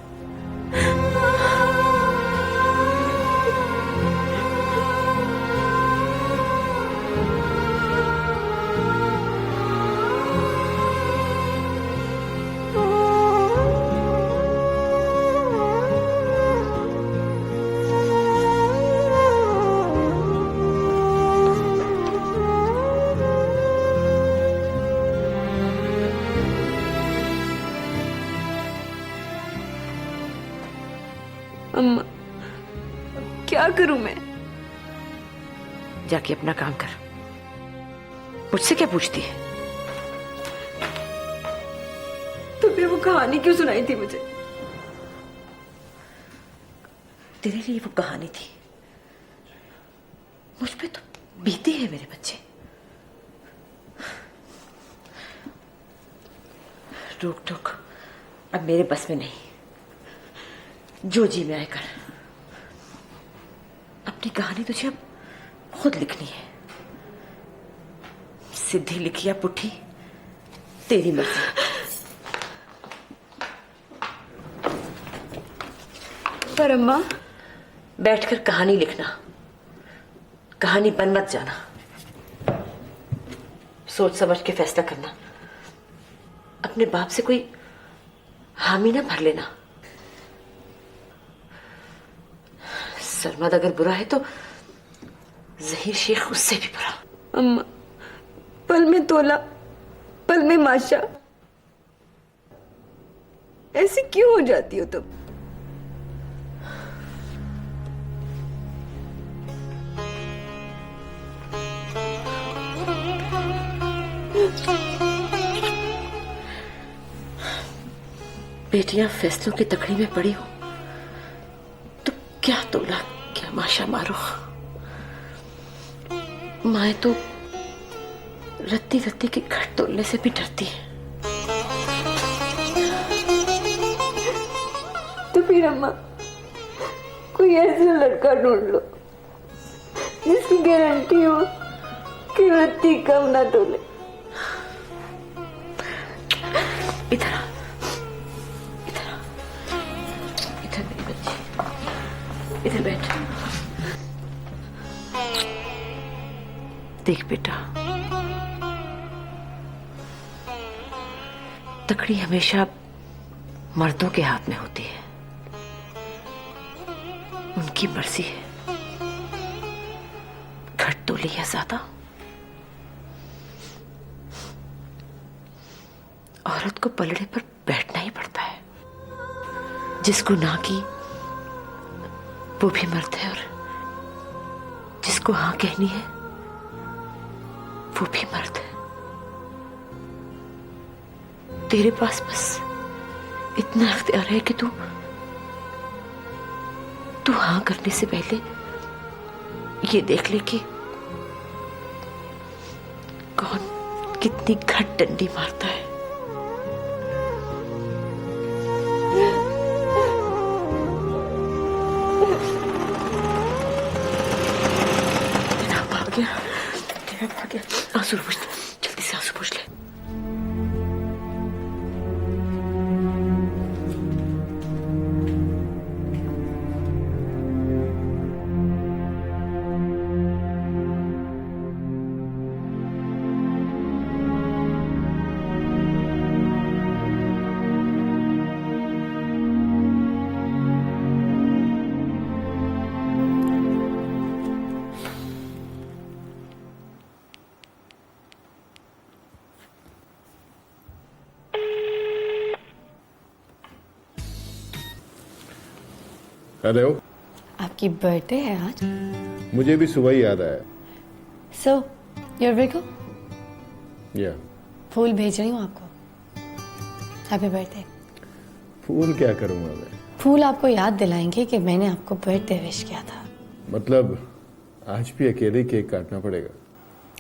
अम्मा, क्या करूं मैं? जाके अपना काम कर, मुझसे क्या पूछती है? तो फिर वो कहानी क्यों सुनाई थी मुझे? तेरे लिए वो कहानी थी, मुझ पे तो बीती है मेरे बच्चे। रोक टोक अब मेरे बस में नहीं, जो जी में आए कर। अपनी कहानी तुझे अब खुद लिखनी है, सीधी लिखी या पुट्ठी तेरी मर्जी। पर अम्मा, बैठकर कहानी लिखना, कहानी बन मत जाना। सोच समझ के फैसला करना, अपने बाप से कोई हामी ना भर लेना। सरमद अगर बुरा है तो जहीर शेख उससे भी बुरा। अम्मा, पल में तोला पल में माशा, ऐसी क्यों हो जाती हो तुम? बेटियां फैसलों की तकड़ी में पड़ी हो तो क्या तोला क्या माशा मारो। माए तो रत्ती रत्ती के घट तोलने से भी डरती है। तो फिर अम्मा, कोई ऐसा लड़का ढूंढ लो जिसकी गारंटी हो कि रत्ती कम ना तोले। इधर आ, इधर आ, इधर मेरी बच्ची, इधर बैठ। देख बेटा, तकड़ी हमेशा मर्दों के हाथ में होती है, उनकी मर्जी है। घट तोली है ज्यादा, औरत को पलड़े पर बैठना ही पड़ता है। जिसको ना की वो भी मर्द है, और जिसको हाँ कहनी है वो भी मर्द है। तेरे पास बस इतना अख्तियार है कि तू हाँ करने से पहले ये देख ले कि कौन कितनी घट डंडी मारता है। आ गया, आंसू पोंछ ले, जल्दी से आंसू पोंछ ले। हेलो। आपकी बर्थडे है आज? मुझे भी सुबह ही याद आया। So your Vicco? या फूल भेज रही हूँ आपको। Happy birthday. फूल क्या करूंगा मैं? फूल आपको याद दिलाएंगे कि मैंने आपको बर्थडे विश किया था। मतलब आज भी अकेले केक काटना पड़ेगा?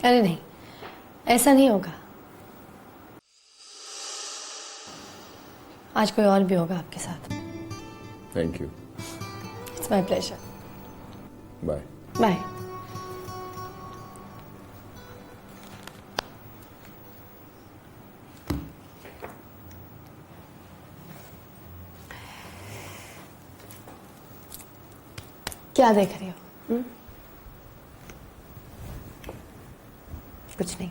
अरे नहीं, ऐसा नहीं होगा। आज कोई और भी होगा आपके साथ। Thank you. It's my pleasure. Bye bye. क्या देख रही हो? कुछ नहीं।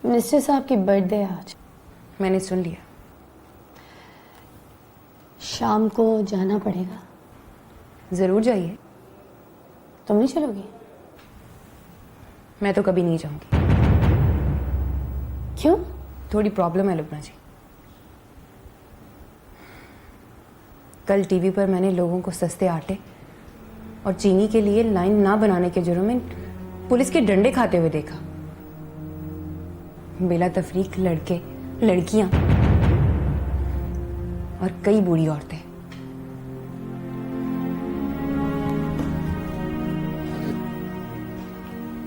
मिनिस्टर साहब की बर्थडे है आज। मैंने सुन लिया। शाम को जाना पड़ेगा। जरूर जाइए। तुम नहीं चलोगी? मैं तो कभी नहीं जाऊंगी। क्यों? थोड़ी प्रॉब्लम है लुबना जी। कल टीवी पर मैंने लोगों को सस्ते आटे और चीनी के लिए लाइन ना बनाने के जुर्म में पुलिस के डंडे खाते हुए देखा। बेला तफरीक लड़के, लड़कियां और कई बूढ़ी औरतें।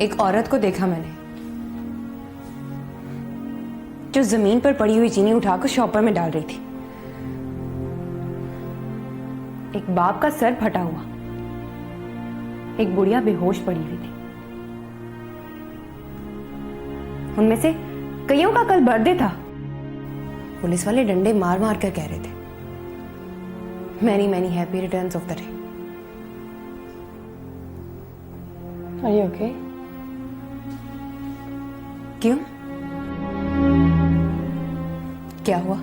एक औरत को देखा मैंने जो जमीन पर पड़ी हुई चीनी उठाकर शॉपर में डाल रही थी। एक बाप का सर फटा हुआ, एक बुढ़िया बेहोश पड़ी हुई थी। उनमें से कईयों का कल बर्थडे था। पुलिस वाले डंडे मार मार कर कह रहे थे, many many happy returns of the day. Are you okay? क्यों? क्या हुआ?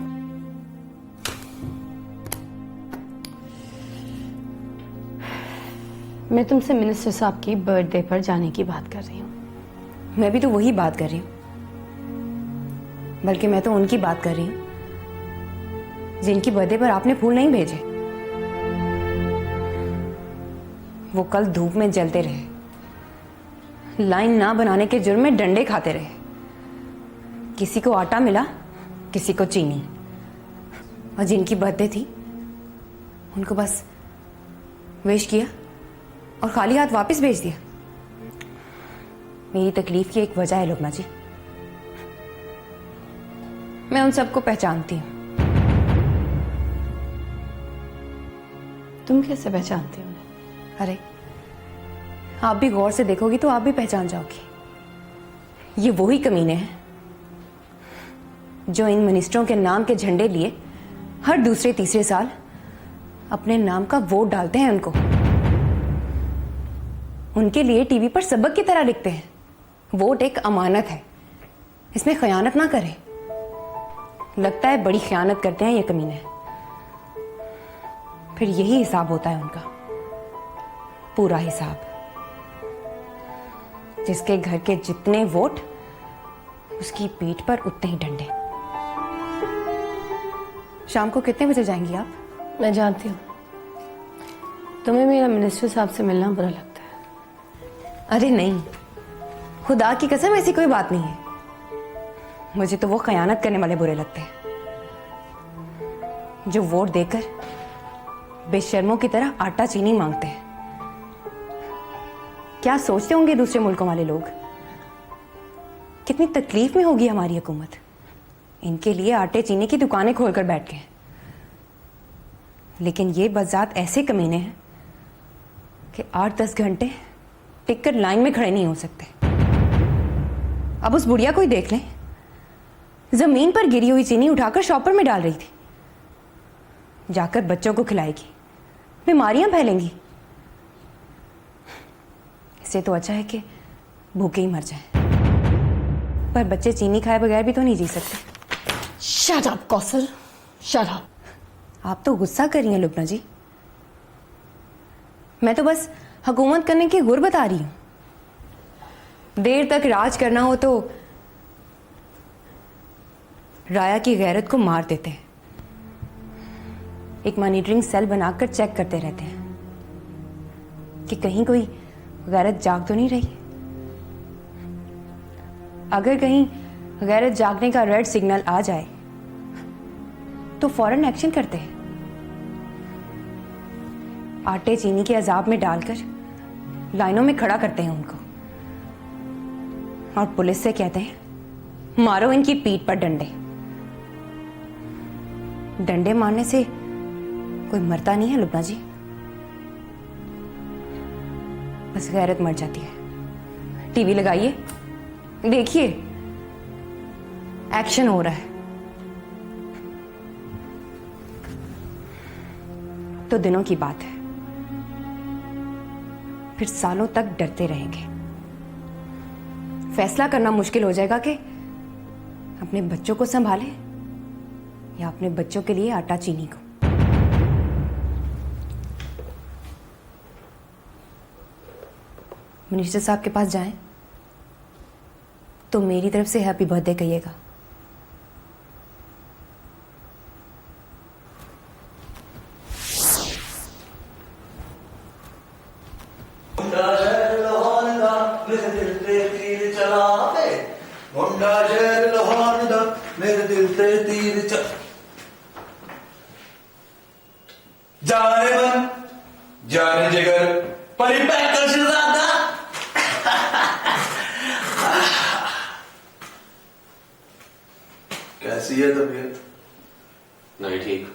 मैं तुमसे मिनिस्टर साहब की बर्थडे पर जाने की बात कर रही हूँ। मैं भी तो वही बात कर रही हूँ, बल्कि मैं तो उनकी बात कर रही हूँ जिनकी बर्थडे पर आपने फूल नहीं भेजे। वो कल धूप में जलते रहे, लाइन ना बनाने के जुर्म में डंडे खाते रहे। किसी को आटा मिला, किसी को चीनी, और जिनकी बर्थडे थी उनको बस विश किया और खाली हाथ वापस भेज दिया। मेरी तकलीफ की एक वजह है लुबना जी। मैं उन सबको पहचानती हूँ। तुम कैसे पहचानती हो? अरे आप भी गौर से देखोगी तो आप भी पहचान जाओगी। ये वही कमीने हैं जो इन मिनिस्टरों के नाम के झंडे लिए हर दूसरे तीसरे साल अपने नाम का वोट डालते हैं उनको। उनके लिए टीवी पर सबक की तरह लिखते हैं, वोट एक अमानत है, इसमें खयानत ना करें। लगता है बड़ी खयानत करते हैं ये कमीने। फिर यही हिसाब होता है उनका, पूरा हिसाब। जिसके घर के जितने वोट, उसकी पीठ पर उतने ही डंडे। शाम को कितने बजे जाएंगी आप? मैं जानती हूँ तुम्हें मेरा मिनिस्टर साहब से मिलना बुरा लगता है। अरे नहीं, खुदा की कसम ऐसी कोई बात नहीं है। मुझे तो वो खयानत करने वाले बुरे लगते हैं जो वोट देकर बेशर्मों की तरह आटा चीनी मांगते हैं। क्या सोचते होंगे दूसरे मुल्कों वाले लोग? कितनी तकलीफ में होगी हमारी हुकूमत। इनके लिए आटे चीनी की दुकानें खोलकर बैठ गए। लेकिन ये बज़ात ऐसे कमीने हैं कि 8-10 घंटे टिककर लाइन में खड़े नहीं हो सकते। अब उस बुढ़िया को ही देख लें, जमीन पर गिरी हुई चीनी उठाकर शॉपर में डाल रही थी। जाकर बच्चों को खिलाएगी, बीमारियां फैलेंगी। इससे तो अच्छा है कि भूखे ही मर जाएं। पर बच्चे चीनी खाए बगैर भी तो नहीं जी सकते। Shut up Kausar, shut up. आप तो गुस्सा कर रही हैं लुबना जी। मैं तो बस हुकूमत करने की गुर बता रही हूं। देर तक राज करना हो तो राया की गैरत को मार देते हैं। एक मॉनिटरिंग सेल बनाकर चेक करते रहते हैं कि कहीं कोई गैरत जाग तो नहीं रही। अगर कहीं गैरत जागने का रेड सिग्नल आ जाए तो फौरन एक्शन करते हैं। आटे चीनी के अजाब में डालकर लाइनों में खड़ा करते हैं उनको और पुलिस से कहते हैं मारो इनकी पीठ पर डंडे। डंडे मारने से कोई मरता नहीं है लुबना जी, बस गैरत मर जाती है। टीवी लगाइए, देखिए एक्शन हो रहा है। तो दिनों की बात है, फिर सालों तक डरते रहेंगे। फैसला करना मुश्किल हो जाएगा कि अपने बच्चों को संभाले या अपने बच्चों के लिए आटा चीनी को। मिनिस्टर साहब के पास जाएं तो मेरी तरफ से हैप्पी बर्थडे कहिएगा। मुंडा शहर लाहौर दा मेरे दिल ते तीर चला। जाने मन जाने जिगर परी पैकर शहजादा। कैसी है तबीयत? नहीं ठीक।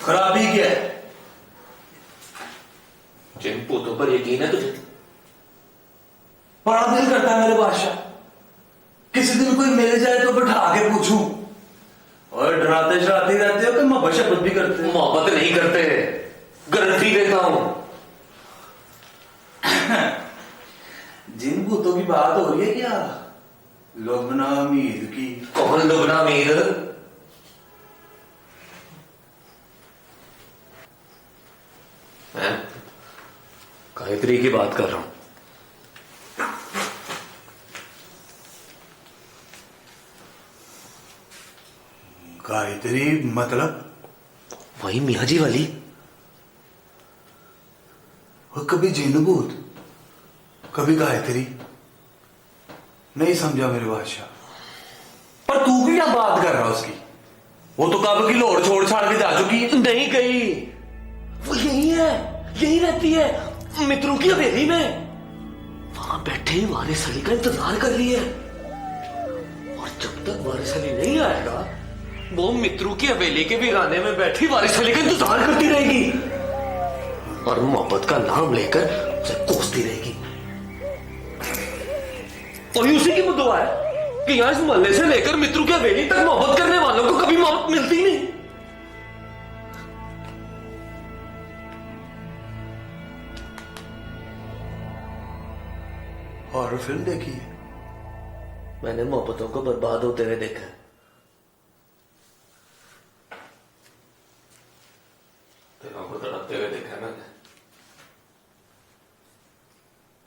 खराबी क्या है? जिन पोतों पर यकीन है तुझे? बड़ा दिल करता है मेरे बादशाह, किसी दिन कोई मिल जाए तो बैठा के पूछूं। और डराते डराते रहते हो कि मोहब्बत शब्बत भी करते हो? मोहब्बत नहीं करते, गारंटी देता हूं। जिन भूतों की बात हो रही है क्या? लुबना मीर की? कौन लुबना मीर? मैं गायत्री की बात कर रहा हूं। गायत्री मतलब? वही मियाँ जी वाली। और कभी जिन भूत कभी गायत्री, नहीं समझा मेरे बादशाह। पर तू भी क्या बात कर रहा है उसकी? वो तो कब की लोड़ छोड़ छाड़ के जा चुकी है। नहीं गई, वो यही है, यही रहती है मित्रों की हवेली में। वहां बैठे वारिस अली का इंतजार कर रही है और जब तक वारिस अली नहीं आएगा वो मित्रों की हवेली के वीराने में बैठी वारिस अली का इंतजार करती रहेगी और मोहब्बत का नाम लेकर उसे कोसती रहेगी। और उसी की मुद्दा है कि यहां इस मोहल्ले से लेकर मित्रों की हवेली तक मोहब्बत करने वालों को कभी मोहब्बत मिलती नहीं। हॉरर फिल्म देखी है? मैंने मोहब्बतों को बर्बाद होते हुए देखा है। दिलों को तड़पते हुए देखा है मैंने।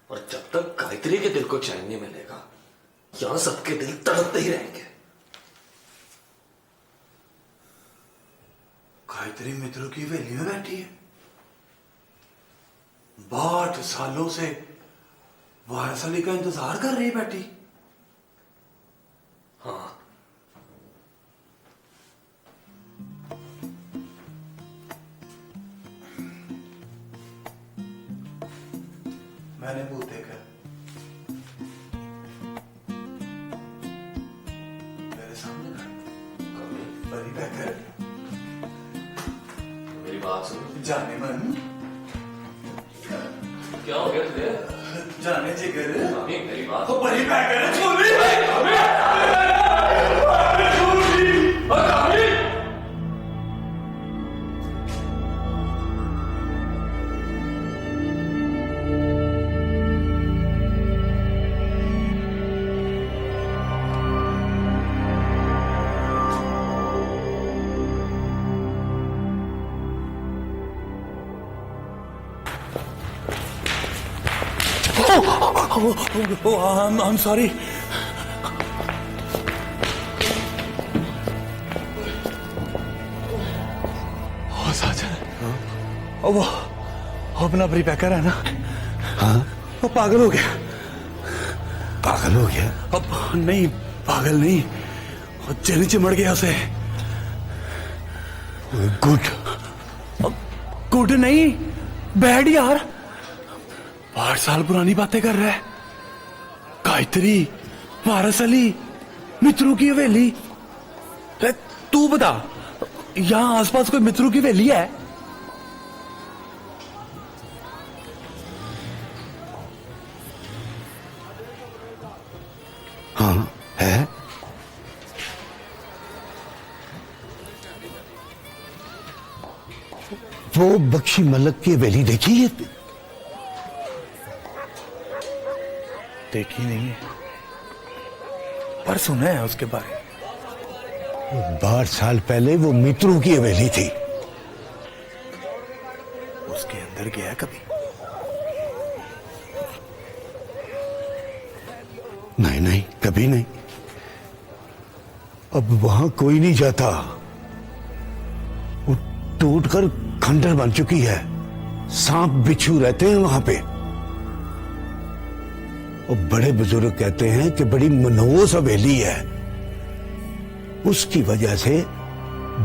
और जब तक गायत्री के दिल को चैन नहीं मिलेगा यहां सबके दिल तड़पते ही रहेंगे। गायत्री मित्रों की हवेली में बैठी है, 62 सालों से वारिस अली का इंतजार कर रही बैठी। हाँ, मैंने भूत देखा मेरे सामने खड़ा, परी पैकर। मेरी बात सुनो। जाने मन क्या हो गया तुझे? जाने जिगर मेरी बात तो परी पैकर छोड़ी। I'm sorry. ओ साजन, वो अपना प्रीपैकर है ना, हाँ वो पागल हो गया। पागल हो गया? अब नहीं, पागल नहीं, वो जल्दी चिमड़ गया उसे। गुड? गुड नहीं, बैड यार। 8 साल पुरानी बातें कर रहा है। गायत्री, वारस अली, मित्रों की हवेली। तू बता, यहां आसपास कोई मित्रों की हवेली है? हाँ है। वो बख्शी मलक की हवेली देखी है? देखी नहीं है, पर सुना है उसके बारे में। 12 साल पहले वो मित्रों की हवेली थी। उसके अंदर गया कभी? नहीं नहीं, कभी नहीं। अब वहां कोई नहीं जाता, वो टूटकर खंडर बन चुकी है। सांप बिच्छू रहते हैं वहां पे। और बड़े बुजुर्ग कहते हैं कि बड़ी मनोस हवेली है। उसकी वजह से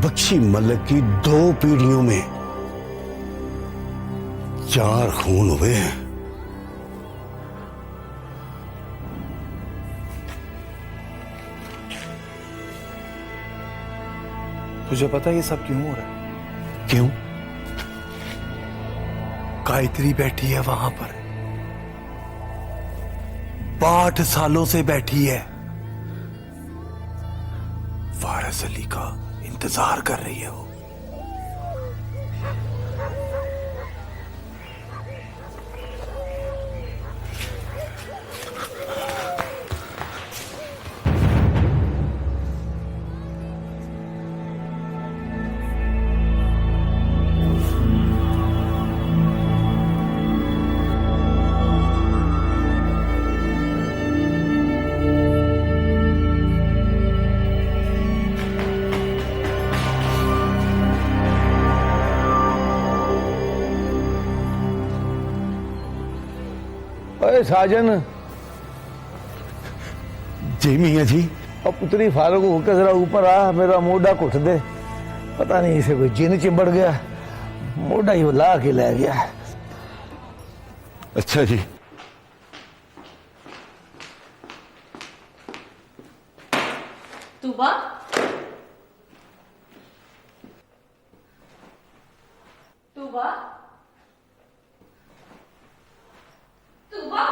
बख्शी मलक की 2 पीढ़ियों में 4 खून हुए हैं। तुझे पता है ये सब क्यों हो रहा है? क्यों? गायत्री बैठी है वहां पर, 8 सालों से बैठी है। वारस अली का इंतजार कर रही है वो। अरे साजन। जी मियाँ जी। अब पुतरी फारूक होकर जरा ऊपर आ, मेरा मोढ़ा घुट दे। पता नहीं इसे कोई जिन चिंबड़ गया, मोढ़ा ही वो ला के ले गया। अच्छा जी। तूबा, तूबा, तूबा।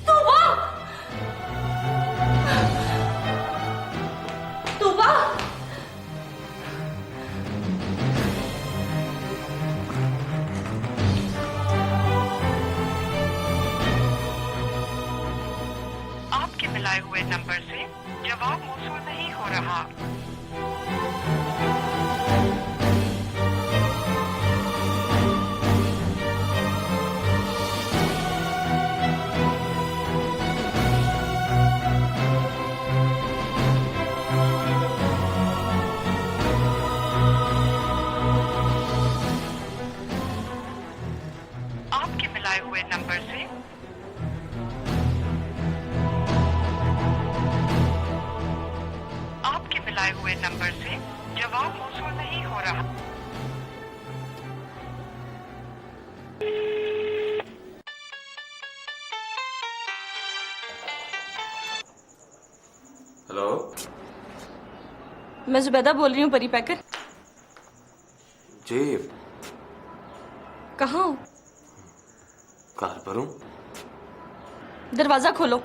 तूबा, तूबा। आपके मिलाए हुए नंबर से जवाब मौसूल नहीं हो रहा। आपके मिलाए हुए नंबर से मिलाए हुए नंबर से जवाब मौसूल नहीं हो रहा। हेलो, मैं जुबैदा बोल रही हूँ, परी पैकर। जी कहाँ हो? कार पर हूँ। दरवाजा खोलो।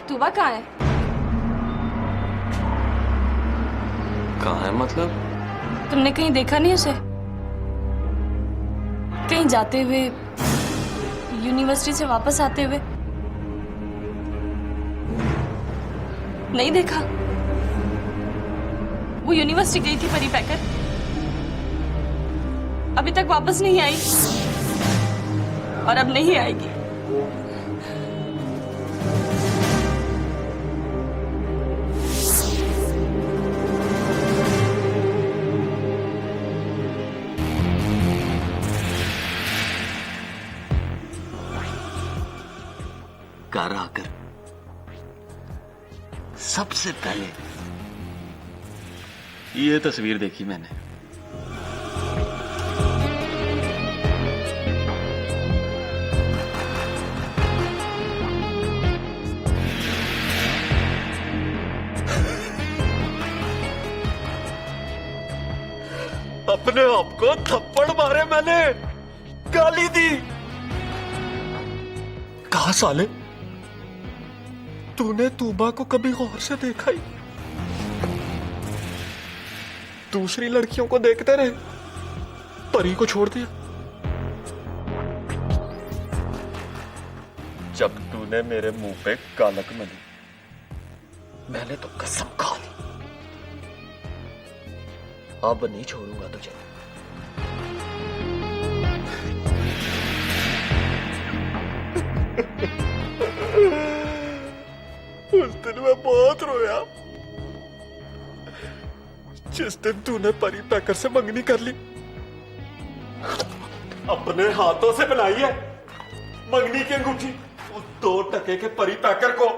तूबा कहाँ है? कहाँ है मतलब? तुमने कहीं देखा नहीं उसे? कहीं जाते हुए, यूनिवर्सिटी से वापस आते हुए नहीं देखा? वो यूनिवर्सिटी गई थी परी पैकर, अभी तक वापस नहीं आई और अब नहीं आएगी। घर आकर सबसे पहले ये तस्वीर देखी मैंने। अपने आप को थप्पड़ मारे मैंने, गाली दी। कहा साले, तूने तूबा को कभी गौर से देखा ही? दूसरी लड़कियों को देखते रहे, परी को छोड़ दिया। जब तूने मेरे मुंह पे कालक मली, मैंने तो कसम खा ली, अब नहीं छोड़ूंगा तुझे। उस दिन मैं बहुत रोया, जिस दिन तूने परी पैकर से मंगनी कर ली। अपने हाथों से बनाई है मंगनी की अंगूठी, उस 2 टके के परी पैकर को।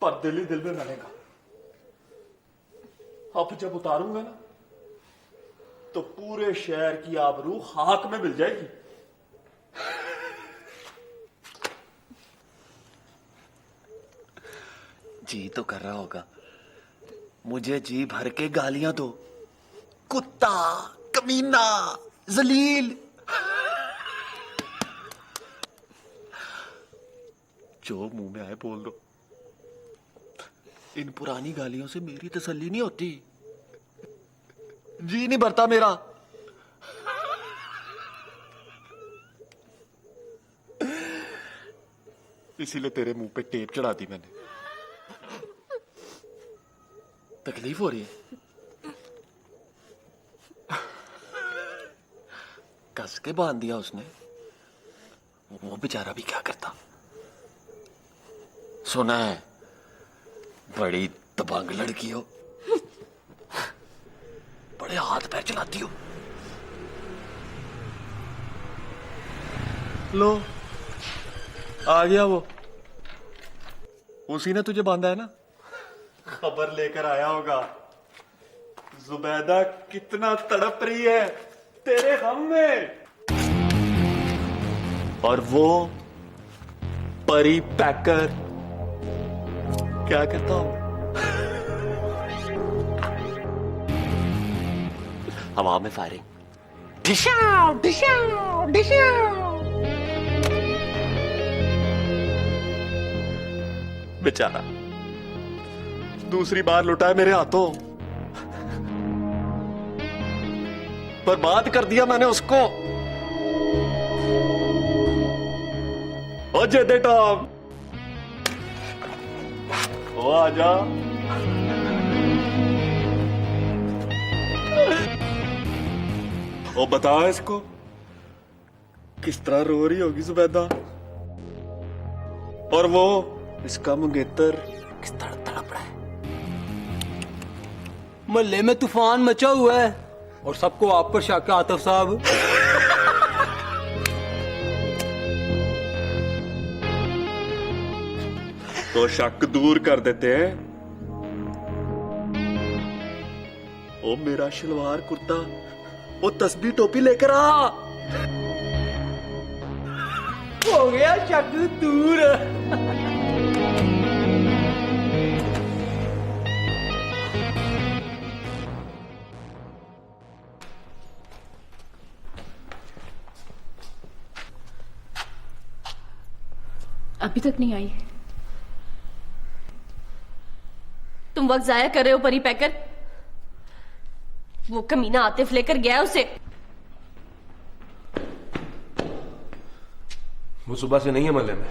पर दिल ही दिल में मैंने कहा, अब जब उतारूंगा ना, तो पूरे शहर की आबरू खाक में मिल जाएगी। जी तो कर रहा होगा, मुझे जी भर के गालियां दो, कुत्ता, कमीना, जलील। जो मुंह में आए बोल दो। इन पुरानी गालियों से मेरी तसल्ली नहीं होती, जी नहीं भरता मेरा। इसीलिए तेरे मुंह पे टेप चढ़ा दी मैंने। तकलीफ हो रही है? कस के बांध दिया उसने, वो बेचारा भी क्या करता। सुना है बड़ी दबंग लड़की हो, बड़े हाथ पैर चलाती हो। लो आ गया वो, उसी ने तुझे बांधा है ना। खबर लेकर आया होगा, जुबैदा कितना तड़प रही है तेरे गम में। और वो परी पैकर क्या कहता हूं, हवा में फायरिंग, डिशाओ डिशाओ डिशाओ। बेचारा दूसरी बार लुटा है मेरे हाथों, बर्बाद कर दिया मैंने उसको। ओ जेदे टॉम, ओ आजा। ओ बता इसको किस तरह रो रही होगी जुबैदा, और वो इसका मंगेतर किस तरह तड़प रहा है। मोहल्ले में तूफान मचा हुआ है और सबको आप पर शक है आतिफ साहब। तो शक दूर कर देते हैं। ओ मेरा शलवार कुर्ता, वो तस्बीह टोपी लेकर आ। हो गया शक दूर। अभी तक नहीं आई। तुम वक्त जाया कर रहे हो परी पैकर। वो कमीना आतिफ लेकर गया है उसे। वो सुबह से नहीं है महल्ले में।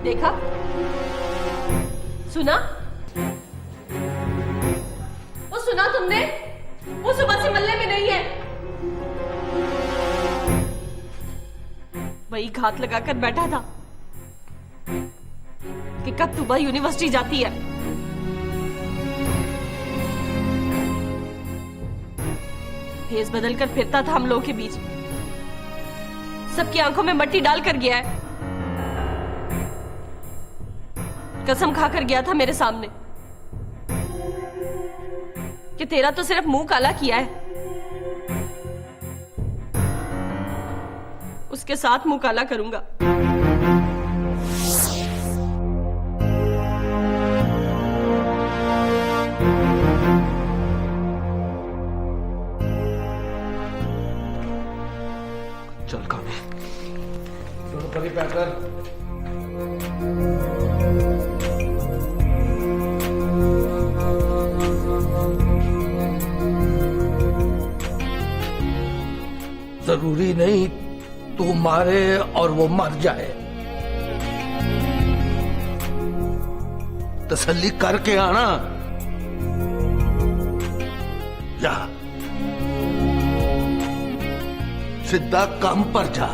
देखा, सुना, वो सुना तुमने? वो सुबह से मल्ले में नहीं है। वही घात लगाकर बैठा था कि कब तुबा यूनिवर्सिटी जाती है। भेस बदल कर फिरता था हम लोगों के बीच, सबकी आंखों में मट्टी डालकर गया है। कसम खाकर गया था मेरे सामने कि तेरा तो सिर्फ मुंह काला किया है, उसके साथ मुंह काला करूंगा। चल कामे। चलो परी पैकर। जरूरी नहीं तू मारे और वो मर जाए, तसल्ली करके आना। जा सीधा काम पर जा।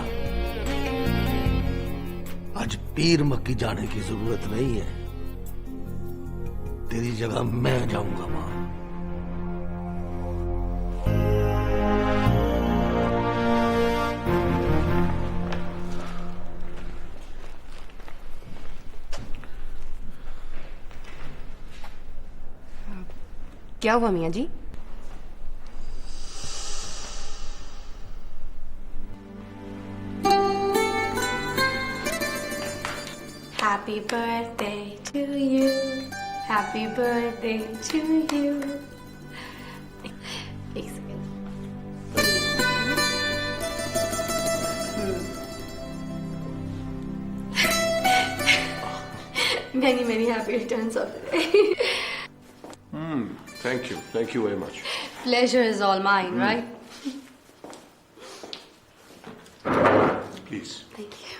आज पीर मक्की जाने की जरूरत नहीं है, तेरी जगह मैं जाऊंगा वहां। क्या हुआ मियाँ जी? Happy birthday to you. Happy birthday to you. एक second. Many happy returns of the day. Thank you very much. Pleasure is all mine, right? Please. Thank you.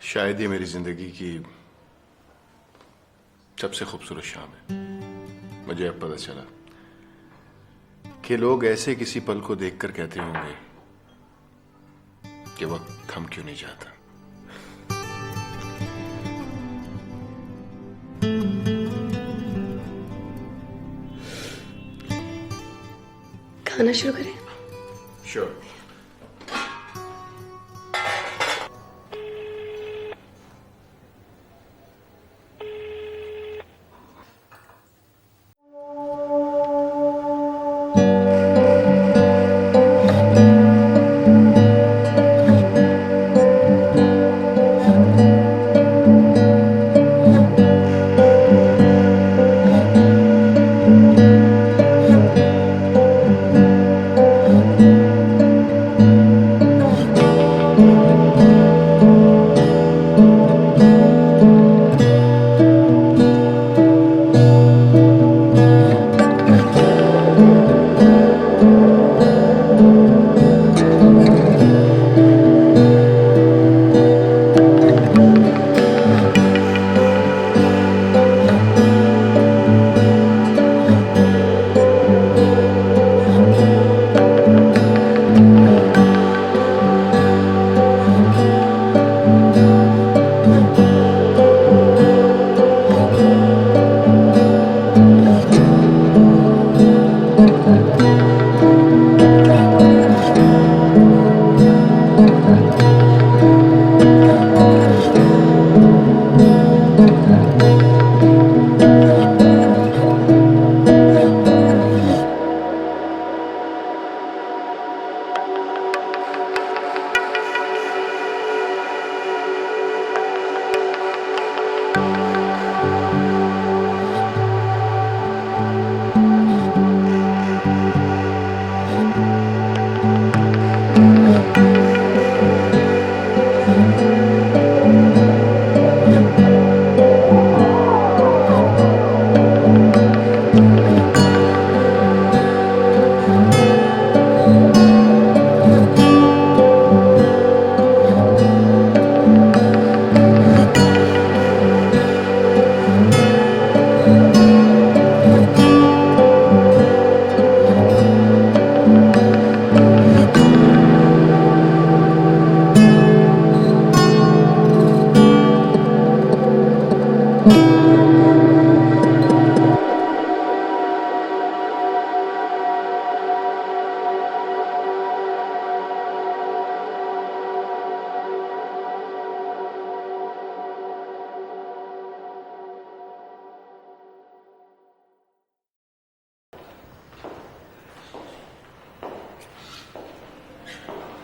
शायद ये मेरी जिंदगी की सबसे खूबसूरत शाम है। मुझे अब पता चला कि लोग ऐसे किसी पल को देखकर कहते होंगे कि वक्त थम क्यों नहीं जाता। खाना शुरू करें? श्योर।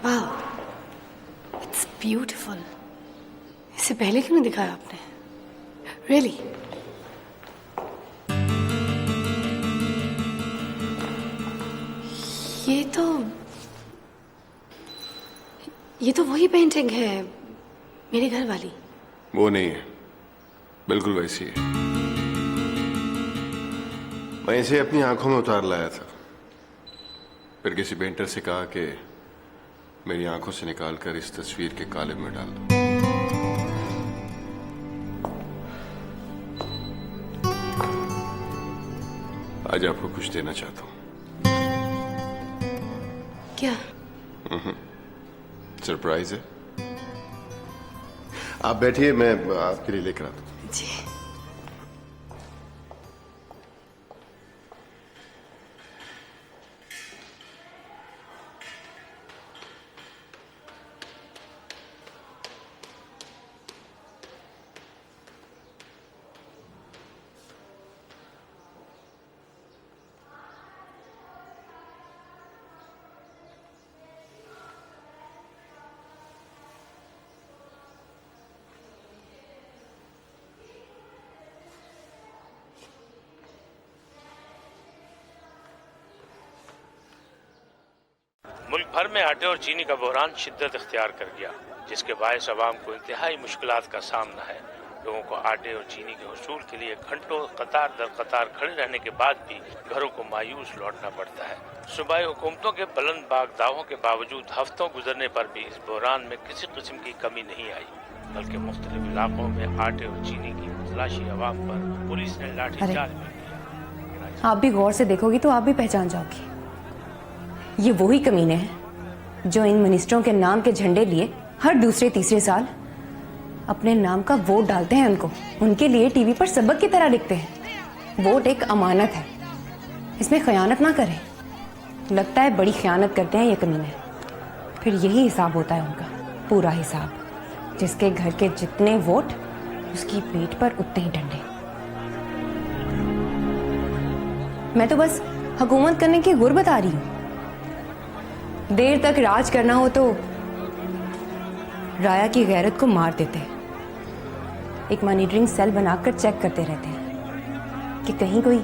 वाह, इट्स ब्यूटीफुल। इससे पहले क्यों नहीं दिखाया आपने? रियली? ये तो वही पेंटिंग है, मेरे घर वाली। वो नहीं है, बिल्कुल वैसी है। मैं इसे अपनी आंखों में उतार लाया था, फिर किसी पेंटर से कहा कि मेरी आंखों से निकालकर इस तस्वीर के कालिब में डाल दो। आज आपको कुछ देना चाहता हूं। क्या? सरप्राइज है। आप बैठिए, मैं आपके लिए लेकर आता हूं। जी। मुल्क भर में आटे और चीनी का बहरान शिद्दत इख्तियार कर गया, जिसके बायस अवाम को इंतहाई मुश्किलात का सामना है। लोगों को आटे और चीनी के हुसूल के लिए घंटों कतार दर कतार खड़े रहने के बाद भी घरों को मायूस लौटना पड़ता है। सूबाई हुकूमतों के बुलंद बाग दावों के बावजूद हफ्तों गुजरने पर भी इस बहरान में किसी किस्म की कमी नहीं आई, बल्कि मुख्तलिफ इलाकों में आटे और चीनी की मुतलाशी अवाम पर पुलिस ने लाठीचार्ज भी किया। आप भी गौर से देखोगी तो आप भी पहचान जाओगी, ये वही कमीने हैं जो इन मिनिस्टरों के नाम के झंडे लिए हर दूसरे तीसरे साल अपने नाम का वोट डालते हैं। उनके लिए टीवी पर सबक की तरह लिखते हैं। वोट एक अमानत है, इसमें खयानत ना करें। लगता है बड़ी खयानत करते हैं ये कमीने। फिर यही हिसाब होता है उनका, पूरा हिसाब। जिसके घर के जितने वोट, उसकी पीठ पर उतने ही डंडे। मैं तो बस हुकूमत करने की गुर बता रही हूँ। देर तक राज करना हो तो राया की गैरत को मार देते हैं। एक मॉनिटरिंग सेल बनाकर चेक करते रहते हैं कि कहीं कोई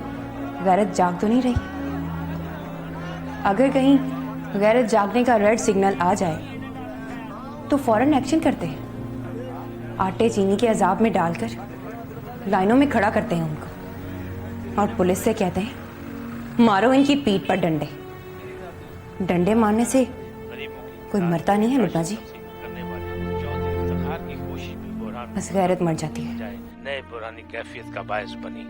गैरत जाग तो नहीं रही। अगर कहीं गैरत जागने का रेड सिग्नल आ जाए तो फौरन एक्शन करते हैं। आटे चीनी के अजाब में डालकर लाइनों में खड़ा करते हैं उनको, और पुलिस से कहते हैं मारो इनकी पीठ पर डंडे। डंडे मारने से कोई मरता नहीं है लुटना जी, बस गैरत मर जाती है। नए पुरानी कैफियत का बायस बनी।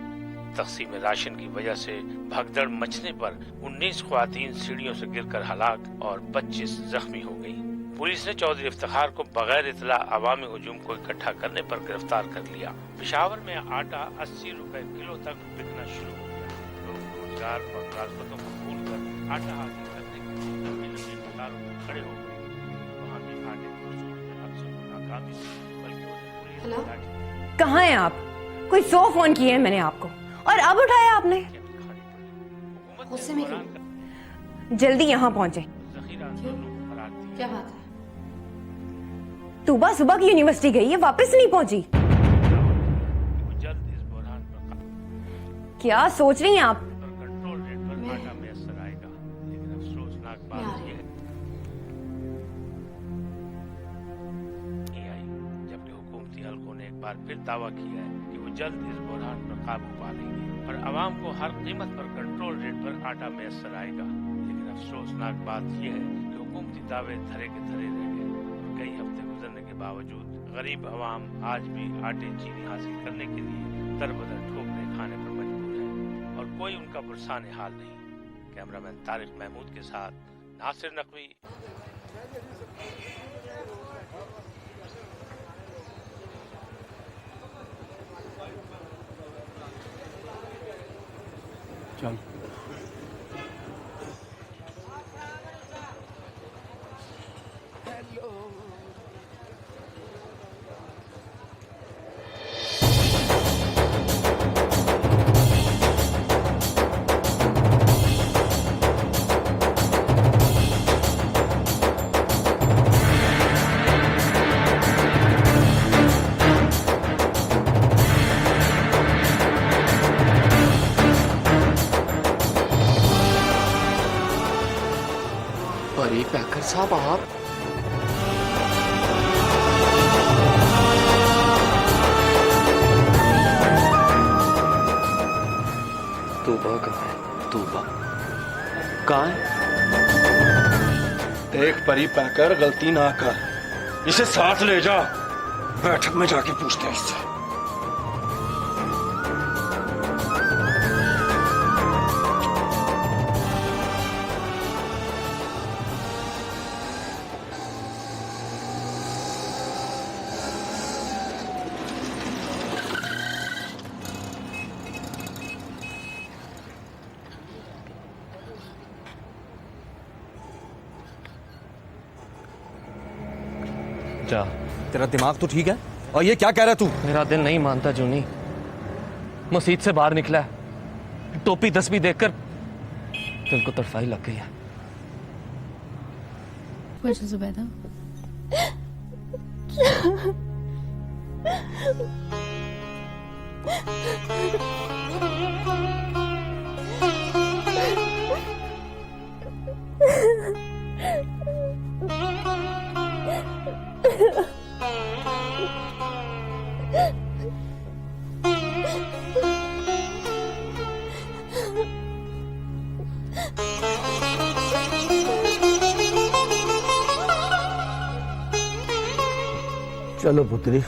तकसीम राशन की वजह से भगदड़ मचने पर 19 ख्वातीन सीढ़ियों से गिरकर हलाक और 25 जख्मी हो गई। पुलिस ने चौधरी इफ्तिखार को बगैर इतला अवामी हुजूम को इकट्ठा करने पर गिरफ्तार कर लिया। पेशावर में आटा 80 रुपए किलो तक बिकना शुरू हो गया। लोग रोजगार और मुलाजमतों को भूलकर आटा हासिल करने के लिए लंबी लंबी कतारों में खड़े हो गए। वहाँ भी आटे को में अक्सर नाकामी, बल्कि हेलो, कहाँ हैं आप? कोई 100 फोन किए हैं मैंने आपको, और अब उठाया आपने? गुस्से में क्यों? जल्दी यहाँ पहुँचे। क्या बात है? तूबा सुबह की यूनिवर्सिटी गई है, वापस नहीं पहुंची। क्या सोच रही हैं आप? कंट्रोल रेट पर आटा में असर आएगा, लेकिन अफसोसनाक बात यह नहीं आई, जबकि हुकूमती हलकों ने एक बार फिर दावा किया है कि वो जल्द इस बहरान पर काबू पा लेंगे और अवाम को हर कीमत पर कंट्रोल रेट पर आटा में असर आएगा। लेकिन अफसोसनाक बात यह है कि हुकूमती दावे धरे के धरे रह गए। कई हफ्ते गुजरने के बावजूद गरीब अवाम आज भी आटे चीनी हासिल करने के लिए दरबदर ठोकरे खाने पर मजबूर है और कोई उनका पुरसाने हाल नहीं। कैमरामैन तारिक महमूद के साथ नासिर नकवी। चल परी पैकर साहब आप तूबा कहाँ है? तूबा कहाँ है? देख परी पैकर, गलती ना कर, इसे साथ ले जा, बैठक में जाके पूछते हैं इससे। जा। तेरा दिमाग तो ठीक है? और ये क्या कह रहा है तू? मेरा दिल नहीं मानता जूनी। मस्जिद से बाहर निकला है, टोपी तस्बीह देखकर दिल को तड़फाई लग गई है। वजह जुबैदा चलो पुत्री,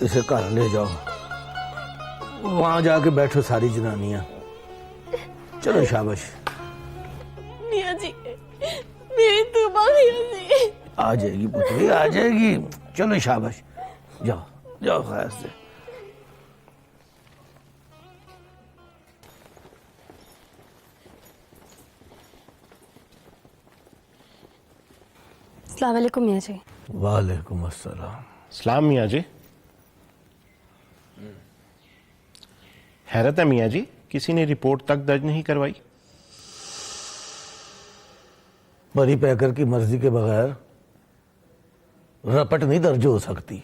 इसे घर ले जाओ, वहां जाके बैठो सारी जनानियां। चलो शाबाश। मियाँ जी, मेरी तूबा मियाँ जी। आ जाएगी पुत्री, आ जाएगी। चलो शाबाश, जाओ जाओ खैर से। अस्सलाम वालेकुम मियाँ जी। वालेकुम अस्सलाम। सलाम मियाँ जी। हैरत है मियाँ जी, किसी ने रिपोर्ट तक दर्ज नहीं करवाई। परी पैकर की मर्जी के बगैर रपट नहीं दर्ज हो सकती।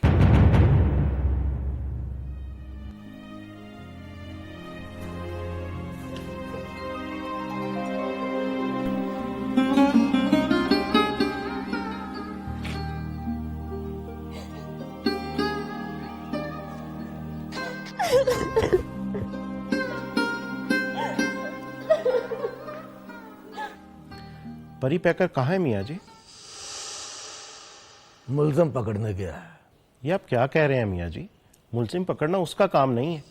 परी पैकर कहाँ है मियाँ जी? मुल्जिम पकड़ने गया है। ये आप क्या कह रहे हैं मियाँ जी? मुल्जिम पकड़ना उसका काम नहीं है।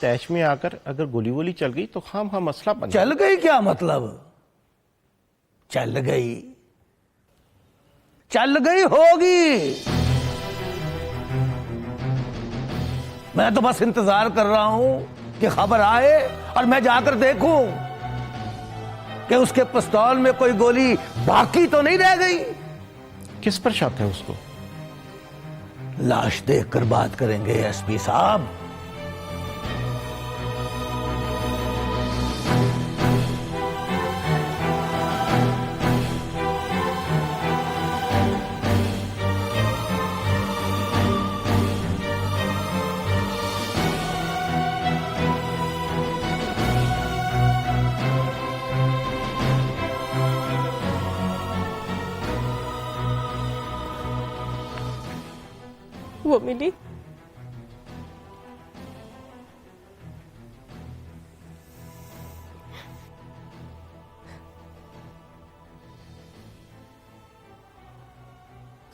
तैश में आकर अगर गोली वोली चल गई तो हम मसला बन चल गई क्या मतलब? चल गई, चल गई होगी। मैं तो बस इंतजार कर रहा हूं कि खबर आए और मैं जाकर देखूं कि उसके पिस्तौल में कोई गोली बाकी तो नहीं रह गई। किस पर शक है उसको? लाश देखकर बात करेंगे एसपी साहब। वो मिली?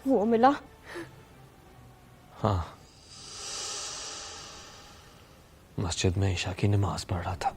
वो मिला? हाँ, मस्जिद में ईशा की नमाज पढ़ रहा था।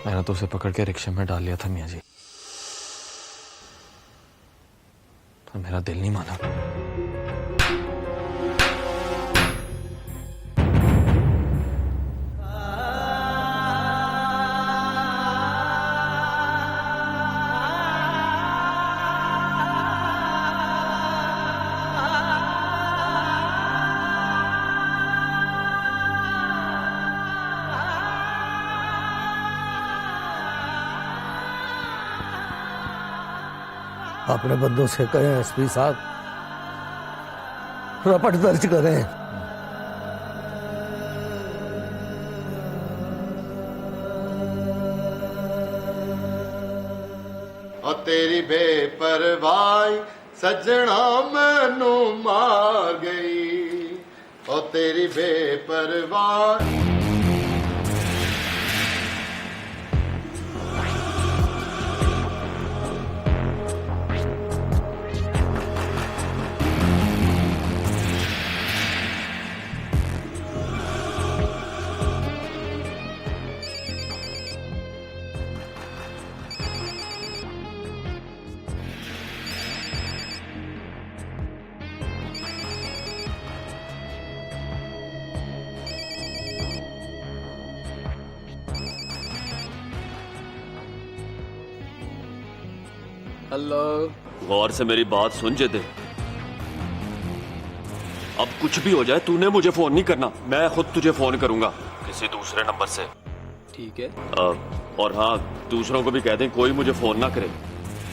मैंने तो उसे पकड़ के रिक्शे में डाल लिया था मियाँ जी, पर मेरा दिल नहीं माना। अपने बंदों से कहें एसपी साहब रपट दर्ज करें। और तेरी बेपरवाही सजना मैनू मार गई, और तेरी बेपरवाही। हेलो, गौर से मेरी बात सुन जेदे। अब कुछ भी हो जाए तूने मुझे फोन नहीं करना, मैं खुद तुझे फोन करूंगा किसी दूसरे नंबर से। ठीक है। और हाँ, दूसरों को भी कह दें कोई मुझे फोन ना करे।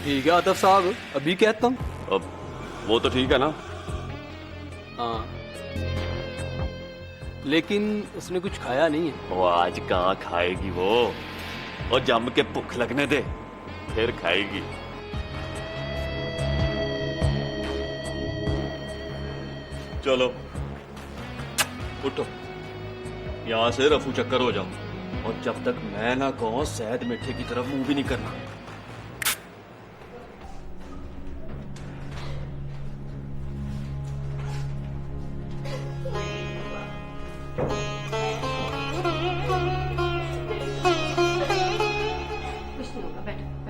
ठीक है आतिफ साहब, अभी कहता हूँ। अब वो तो ठीक है ना? हाँ, लेकिन उसने कुछ खाया नहीं है। वो आज कहाँ खाएगी वो, और जम के भूख लगने दे फिर खाएगी। चलो उठो, यहां से रफू चक्कर हो जाओ, और जब तक मैं ना कहूं शहद मीठे की तरफ मुंह भी नहीं करना।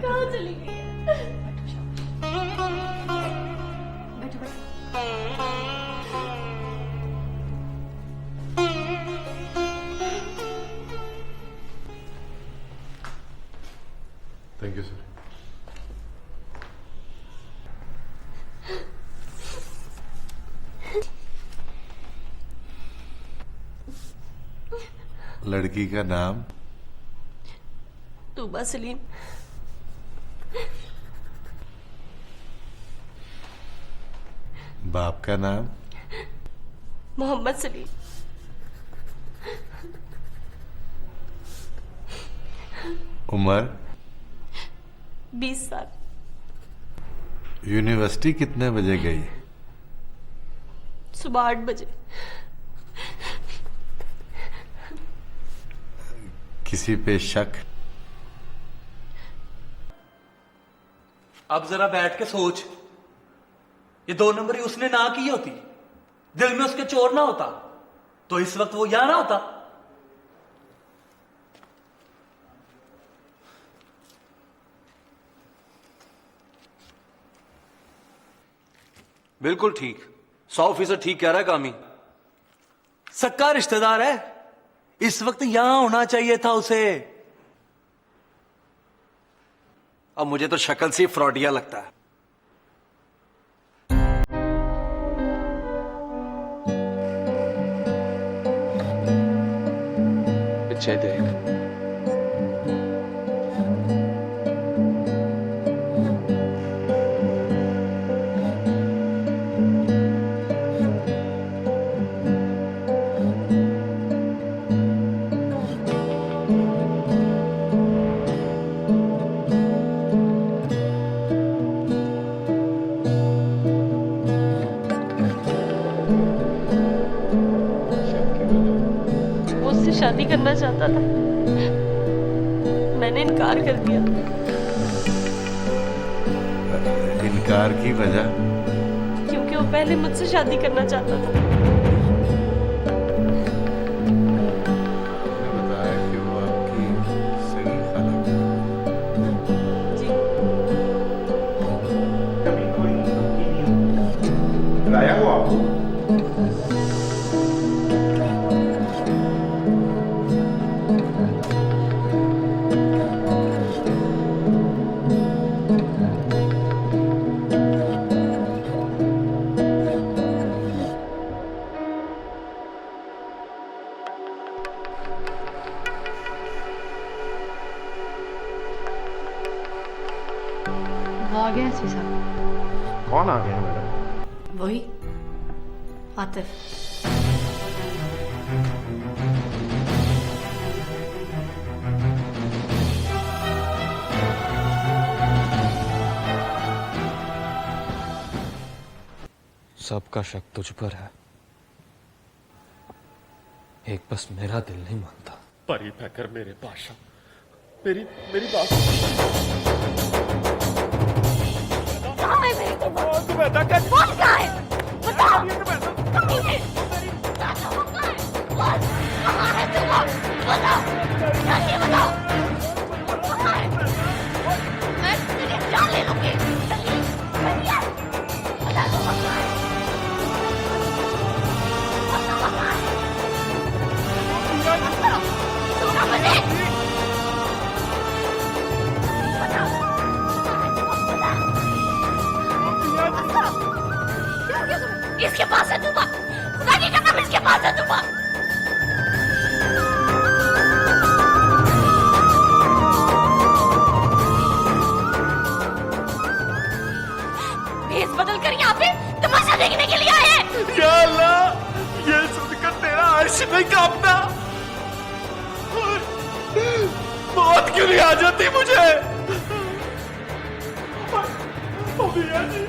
कहाँ चली गई है? बैठो बैठो। Thank you sir. लड़की का नाम? तूबा सलीम। बाप का नाम? मोहम्मद सलीम। उम्र? 20 साल। यूनिवर्सिटी कितने बजे गई? सुबह 8 बजे। किसी पे शक? अब जरा बैठ के सोच, ये 2 नंबरी उसने ना की होती, दिल में उसके चोर ना होता, तो इस वक्त वो यहां ना होता। बिल्कुल ठीक, 100% ठीक कह रहा है कामी। सक्का रिश्तेदार है, इस वक्त यहां होना चाहिए था उसे। अब मुझे तो शक्ल से फ्रॉडिया लगता है। पीछे देख। शादी करना चाहता था, मैंने इनकार कर दिया। इनकार की वजह? क्योंकि वो पहले मुझसे शादी करना चाहता था। आपने बताया कि वो आपकी सगी खाला जी। कभी कोई लाया वो आपको? आ गया एसपी साहब। कौन आ गया मैडम? वही आतिफ। सबका शक तुझ पर है, एक बस मेरा दिल नहीं मानता। परी पैकर मेरे बादशाह, मेरी मेरी बात कहाँ है मेरी तो बेटा क्या कौन कहाँ है बताओ। कहीं है। बताओ कहाँ है? कौन? कहाँ है तुम लोग? बताओ जल्दी बताओ कहाँ है? मैं तेरी जान ले लूंगी। जल्दी जल्दी बता दो कहाँ है? बताओ कहाँ है? बताओ सुना मुझे। इसके पास है दूंगा, खुदा की कसम इसके पास है दूंगा। भेस बदल कर यहाँ पे तमाशा देखने के लिए आए हैं। या अल्लाह, ये सुनकर तेरा अर्श नहीं कांपता? मौत क्यों नहीं आ जाती मुझे? मियां जी,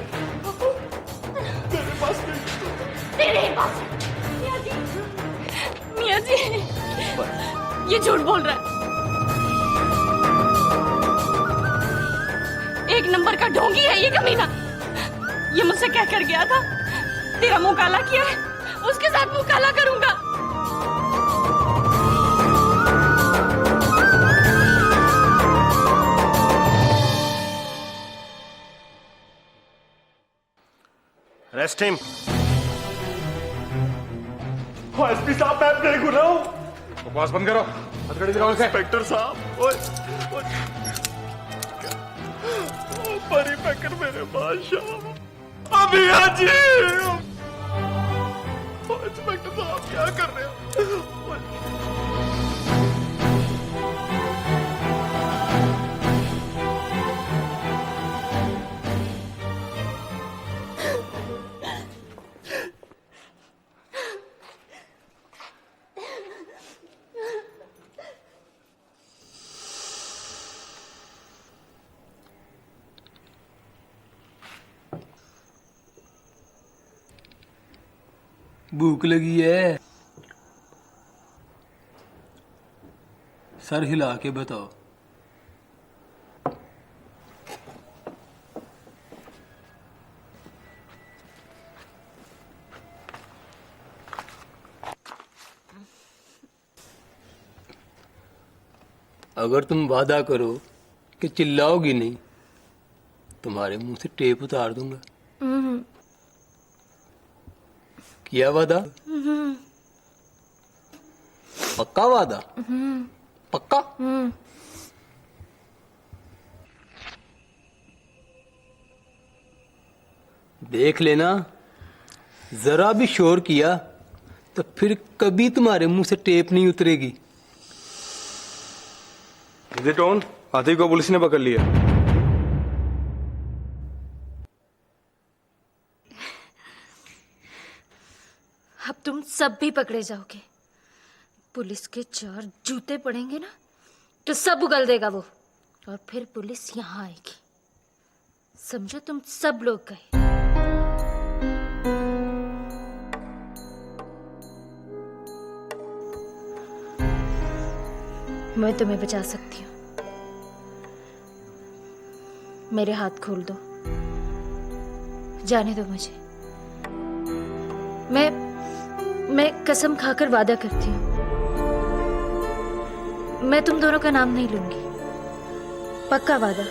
मेरे पास नहीं। तेरे ही पास है। मियां जी, मियां जी, ये झूठ बोल रहा है। एक नंबर का ढोंगी है ये कमीना। ये मुझसे कह कर गया था तेरा मुंह काला किया है, उसके साथ मुंह काला करूंगा। Arrest him. एसपी साहब, मैं ब्रेक हो रहा हूँ। बकवास बंद करो, हथकड़ी दिखाओ इसे। इंस्पेक्टर साहब, ओए परी पैकर मेरे बादशाह। अभिया जी, इंस्पेक्टर साहब क्या कर रहे हो? भूख लगी है? सर हिला के बताओ। अगर तुम वादा करो कि चिल्लाओगी नहीं, तुम्हारे मुंह से टेप उतार दूंगा। किया वादा? पक्का वादा? पक्का? देख लेना, जरा भी शोर किया तो फिर कभी तुम्हारे मुंह से टेप नहीं उतरेगी। टोन हाथी को पुलिस ने पकड़ लिया। अब तुम सब भी पकड़े जाओगे। पुलिस के 4 जूते पड़ेंगे ना तो सब उगल देगा वो, और फिर पुलिस यहाँ आएगी। समझो तुम सब लोग गए। मैं तुम्हें बचा सकती हूँ। मेरे हाथ खोल दो, जाने दो मुझे। मैं कसम खाकर वादा करती हूँ, मैं तुम दोनों का नाम नहीं लूंगी। पक्का वादा।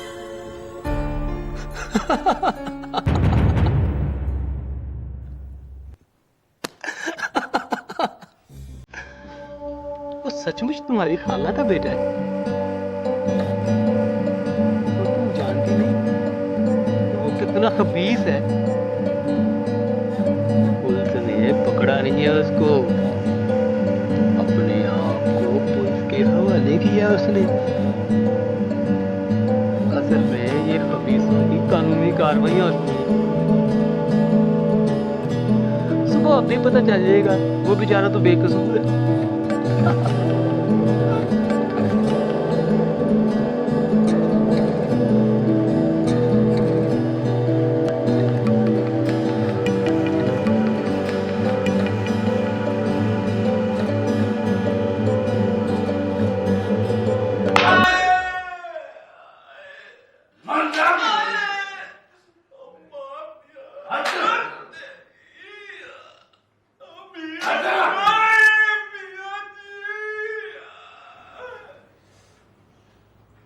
वो सचमुच तुम्हारी खाला का बेटा है? तो तुम जानती नहीं वो कितना खबीस है। पुलिस ने पकड़ा नहीं है उसको, अपने आप को पुलिस के हवाले किया उसने। असल में ये खबीसों की कानूनी कार्रवाई होती है। सुबह अपने पता चल जाएगा, वो बेचारा तो बेकसूर है।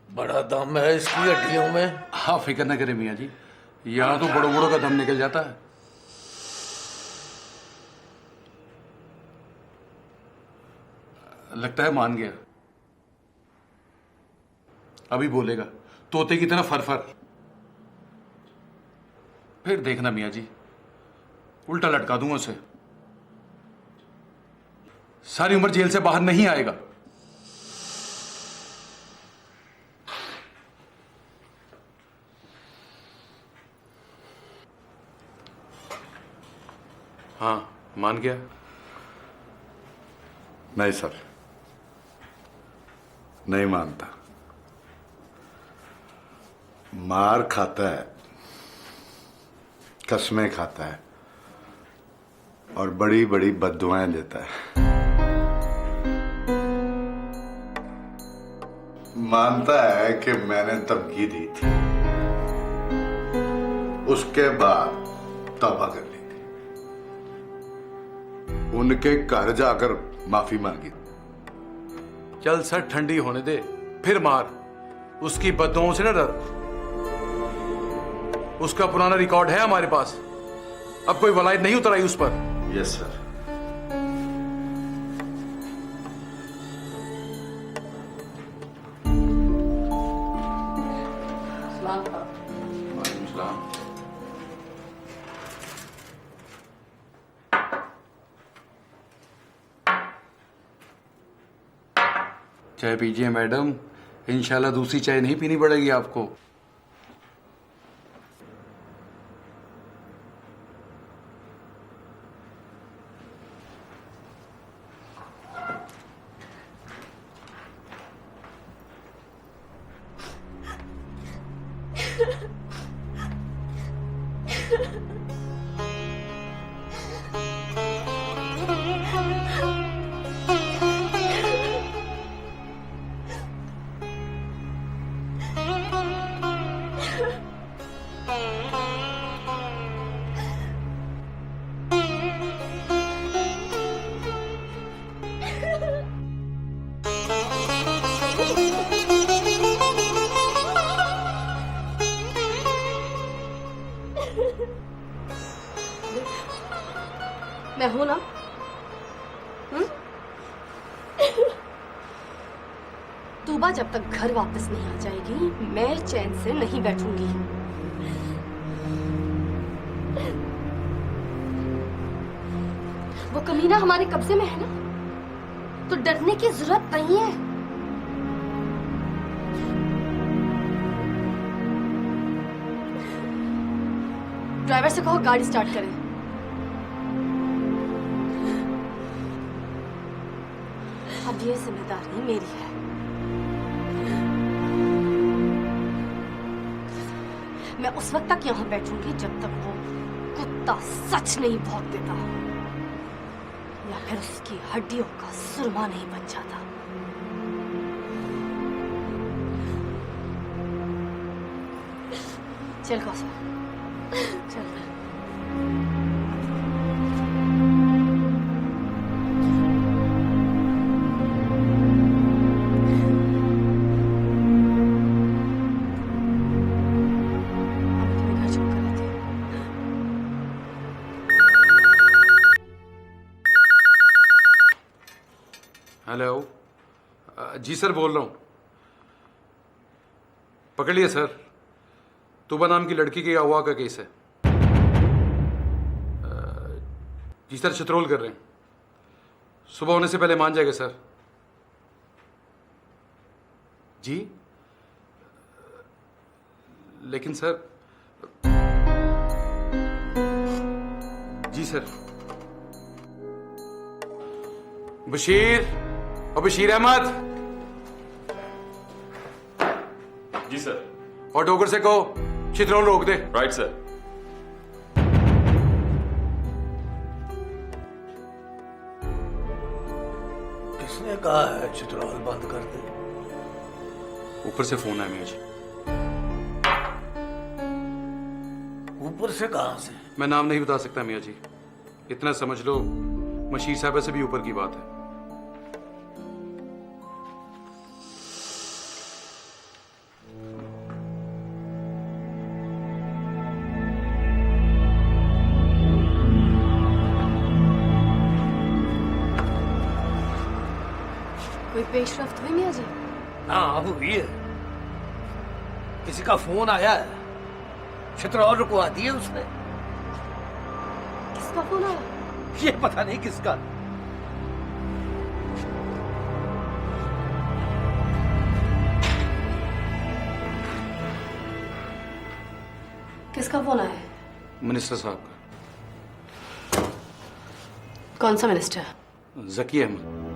बड़ा दम है इसकी हड्डियों में। हाँ, फिक्र न करें मियाँ जी, यहाँ तो बड़ों बड़ों का दम निकल जाता है। लगता है मान गया, अभी बोलेगा तोते की तरह फरफर। फिर देखना मियाँ जी, उल्टा लटका दूंगा उसे, सारी उम्र जेल से बाहर नहीं आएगा। हाँ, मान गया? नहीं सर, नहीं मानता। मार खाता है, कसमें खाता है और बड़ी बड़ी बद्दुआएं देता है। मानता है कि मैंने धमकी दी थी, उसके बाद तौबा कर ली थी, उनके घर जाकर माफी मांगी। चल सर, ठंडी होने दे, फिर मार। उसकी बद्दुआओं से न डर, उसका पुराना रिकॉर्ड है हमारे पास, अब कोई वलायत नहीं उतर आई उस पर। Yes sir. वालेकुम सलाम। चाय पीजिए मैडम, इंशाल्लाह दूसरी चाय नहीं पीनी पड़ेगी आपको। मैं हूं ना। तूबा जब तक घर वापस नहीं आ जाएगी, मैं चैन से नहीं बैठूंगी। वो कमीना हमारे कब्जे में है ना, तो डरने की जरूरत नहीं है। ड्राइवर से कहो गाड़ी स्टार्ट करें। अब ये जिम्मेदारी मेरी है। मैं उस वक्त तक यहां बैठूंगी जब तक वो कुत्ता सच नहीं भौंक देता या फिर उसकी हड्डियों का सुरमा नहीं बन जाता। चल कौशल, चल। हेलो, जी सर बोल रहा हूँ। पकड़ लिया सर, तूबा नाम की लड़की के अगवा का केस है। जी सर, शतरोल कर रहे हैं, सुबह होने से पहले मान जाएगा सर। जी लेकिन सर जी सर। बशीर और बशीर अहमद। जी सर। और डोगर से कहो चित्रों रोक दे। Right sir. किसने कहा है चित्रौल बंद कर दे? ऊपर से फोन है मियां जी। ऊपर से कहां से? मैं नाम नहीं बता सकता मियां जी, इतना समझ लो मशीर साहब से भी ऊपर की बात है। कोई पेशरफ्त हुई मियां जी? हाँ हुई है। किसी का फोन आया है, चित्रौल रुकवा दिए उसने। किसका फोन आया? ये पता नहीं किसका। किसका फोन आया है? मिनिस्टर साहब कौन सा मिनिस्टर? का, जकी अहमद।